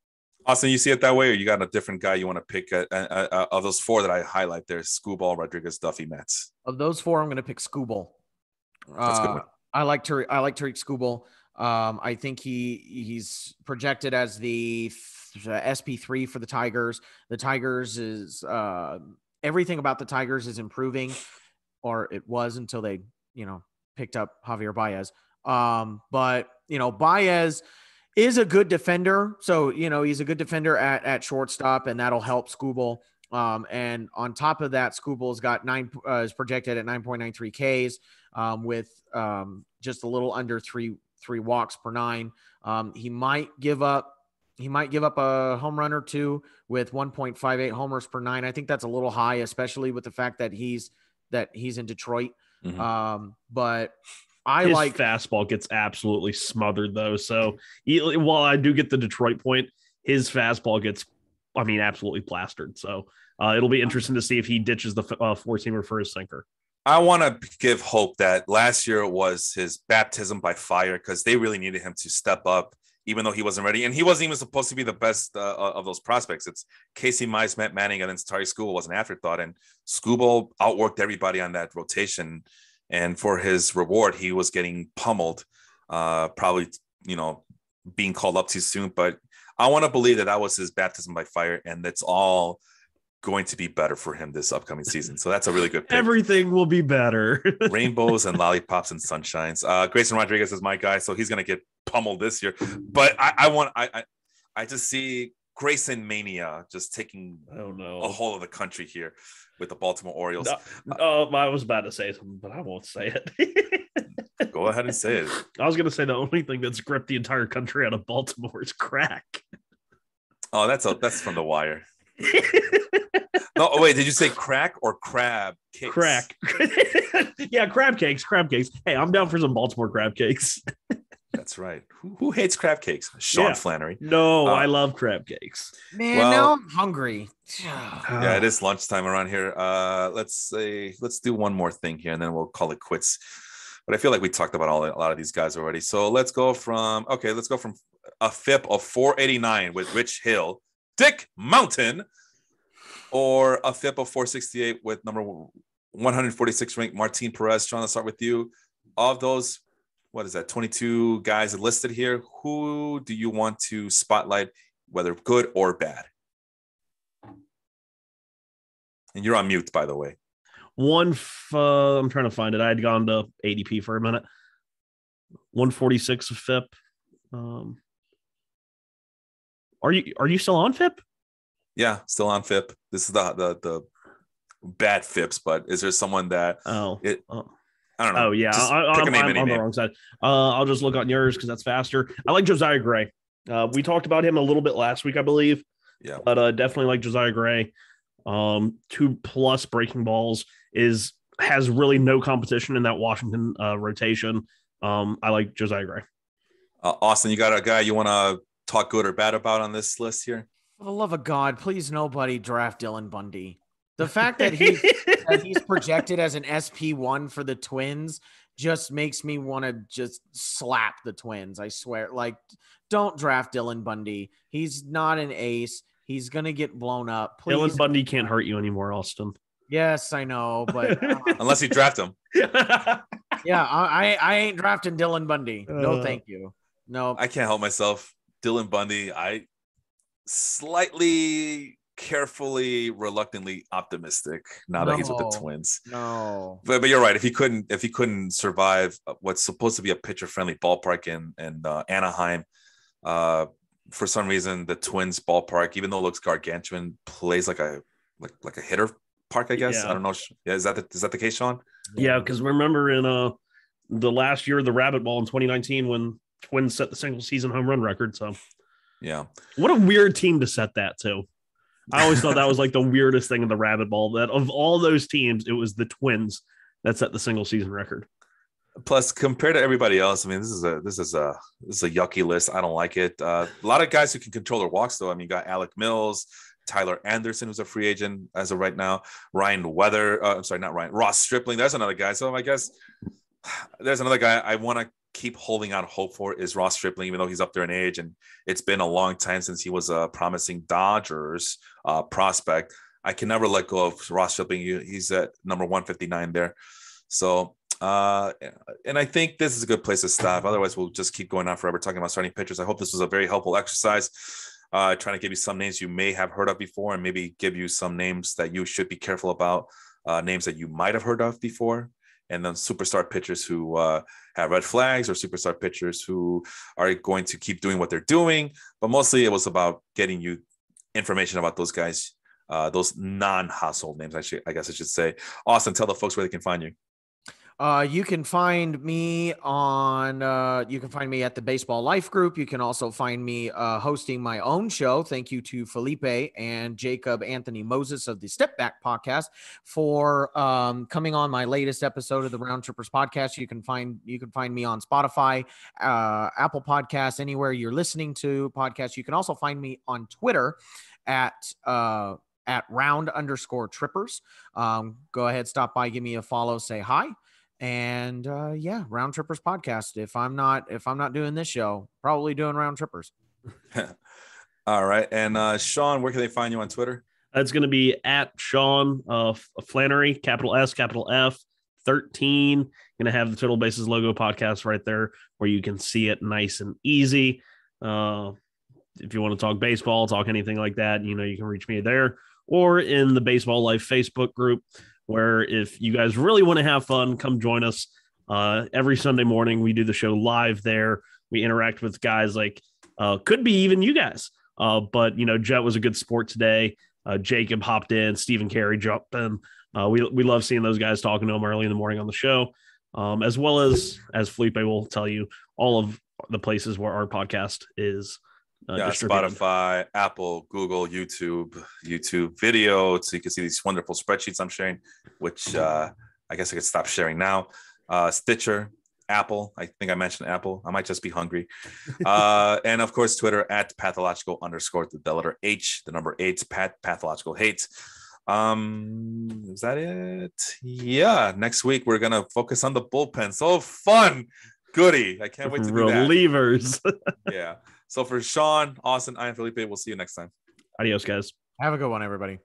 A: Austin, you see it that way, or you got a different guy you want to pick of those 4 that I highlight there? Skubal, Rodriguez, Duffy, Matz.
B: Of those 4, I'm going to pick Skubal.
A: That's a good one.
B: I like Tariq Skubal. I think he's projected as the SP3 for the Tigers. The Tigers is everything about the Tigers is improving, or it was until they, you know, picked up Javier Baez. But, you know, Baez is a good defender. So, you know, he's a good defender at shortstop, and that'll help Skubal. And on top of that, Skubal's got is projected at 9.93 Ks, with just a little under three walks per 9. He might give up a home run or 2 with 1.58 homers per 9. I think that's a little high, especially with the fact that he's in Detroit. Mm-hmm. But his
C: fastball gets absolutely smothered though. So while I do get the Detroit point, his fastball gets, I mean, absolutely plastered. So it'll be interesting to see if he ditches the 4-seamer for his sinker.
A: I want to give hope that last year was his baptism by fire because they really needed him to step up, even though he wasn't ready. And he wasn't even supposed to be the best of those prospects. It's Casey Mize, Matt Manning, and then Tari Skubal was an afterthought. And Skubal outworked everybody on that rotation. And for his reward, he was getting pummeled, probably, being called up too soon. But I want to believe that was his baptism by fire, and that's all going to be better for him this upcoming season. So that's a really good pick.
C: Everything will be better.
A: Rainbows and lollipops and sunshines. Grayson Rodriguez is my guy, so he's going to get pummeled this year. But I just see Grayson mania just taking a whole of the country here with the Baltimore Orioles.
C: I was about to say something, but I won't say it.
A: Go ahead and say it.
C: I was going to say the only thing that's gripped the entire country out of Baltimore is crack.
A: Oh, that's from The Wire. No, wait, did you say crack or crab cakes?
C: Crack. Yeah, crab cakes. Hey, I'm down for some Baltimore crab cakes.
A: That's right. Who hates crab cakes? Sean Flannery.
C: No, I love crab cakes.
B: Man, now I'm hungry.
A: Yeah, it is lunchtime around here. Let's do one more thing here, and then we'll call it quits. But I feel like we talked about a lot of these guys already. So let's go from a FIP of 489 with Rich Hill, Dick Mountain, or a FIP of 468 with number 146 ranked Martin Perez. Sean, let's start with you. Of those, 22 guys listed here, who do you want to spotlight, whether good or bad? And you're on mute, by the way.
C: I'm trying to find it. I had gone to ADP for a minute. 146 FIP. Are you still on FIP?
A: Yeah, still on FIP. This is the bad FIPs, but is there someone that I don't know.
C: Oh yeah, I'm on the wrong side. I'll just look on yours because that's faster. I like Josiah Gray. We talked about him a little bit last week, I believe.
A: Yeah,
C: but definitely like Josiah Gray. 2+ breaking balls has really no competition in that Washington rotation. I like Josiah Gray.
A: Austin, you got a guy you want to talk good or bad about on this list here?
B: For the love of God, please nobody draft Dylan Bundy. The fact that he's projected as an SP1 for the Twins just makes me want to just slap the Twins. I swear, don't draft Dylan Bundy. He's not an ace. He's going to get blown up. Please.
C: Dylan Bundy can't hurt you anymore, Austin.
B: Yes, I know, but
A: unless you draft him.
B: Yeah, I ain't drafting Dylan Bundy. No, thank you. No,
A: I can't help myself. Dylan Bundy, I slightly, carefully, reluctantly optimistic now that he's with the Twins.
B: No,
A: but you're right. If he couldn't survive what's supposed to be a pitcher-friendly ballpark in Anaheim, for some reason the Twins ballpark, even though it looks gargantuan, plays like a hitter park, I guess. Yeah. I don't know. Yeah, is that the case, Sean?
C: Yeah, because remember in the last year of the Rabbit Ball in 2019 when Twins set the single season home run record. So
A: yeah,
C: what a weird team to set that to. I always thought that was like the weirdest thing in the Rabbit Ball, that of all those teams, it was the Twins that set the single season record.
A: Plus, compared to everybody else, I mean, this is a yucky list. I don't like it. A lot of guys who can control their walks, though. I mean, you got Alec Mills, Tyler Anderson, who's a free agent as of right now. Ross Stripling. There's another guy. So I guess there's another guy I want to keep holding out hope for is Ross Stripling, even though he's up there in age, and it's been a long time since he was a promising Dodgers prospect. I can never let go of Ross Stripling. He's at number 159 there. So, and I think this is a good place to stop. Otherwise, we'll just keep going on forever talking about starting pitchers. I hope this was a very helpful exercise. Trying to give you some names you may have heard of before, and maybe give you some names that you should be careful about, names that you might have heard of before, and then superstar pitchers who have red flags, or superstar pitchers who are going to keep doing what they're doing. But mostly it was about getting you information about those guys, those non-household names, I guess I should say. Austin, tell the folks where they can find you.
B: You can find me you can find me at the Baseball Life Group. You can also find me hosting my own show. Thank you to Felipe and Jacob Anthony Moses of the Step Back podcast for coming on my latest episode of the Round Trippers podcast. You can find me on Spotify, Apple Podcasts, anywhere you're listening to podcasts. You can also find me on Twitter at at round_trippers. Go ahead, stop by, give me a follow, say hi. And Round Trippers podcast. If I'm not doing this show, probably doing Round Trippers.
A: All right. And Sean, where can they find you on Twitter?
C: It's going to be at Sean Flannery, capital S, capital F, 13. Going to have the Total Bases logo podcast right there where you can see it nice and easy. If you want to talk baseball, talk anything like that, you can reach me there or in the Baseball Life Facebook group, where if you guys really want to have fun, come join us. Every Sunday morning, we do the show live there. We interact with guys like, could be even you guys. But Jet was a good sport today. Jacob hopped in, Stephen Carey jumped in. We love seeing those guys talking to them early in the morning on the show, as well as Felipe will tell you, all of the places where our podcast is distributed.
A: Spotify, Apple, Google, YouTube video. So you can see these wonderful spreadsheets I'm sharing, which I guess I could stop sharing now. Stitcher, Apple. I think I mentioned Apple. I might just be hungry. And of course, Twitter at pathological_, the letter H, the number 8, pathological hate. Is that it? Yeah. Next week, we're going to focus on the bullpen. So fun. Goody. I can't wait to do that.
C: Relievers.
A: Yeah. So for Sean, Austin, I am Felipe. We'll see you next time.
C: Adios, guys.
B: Have a good one, everybody.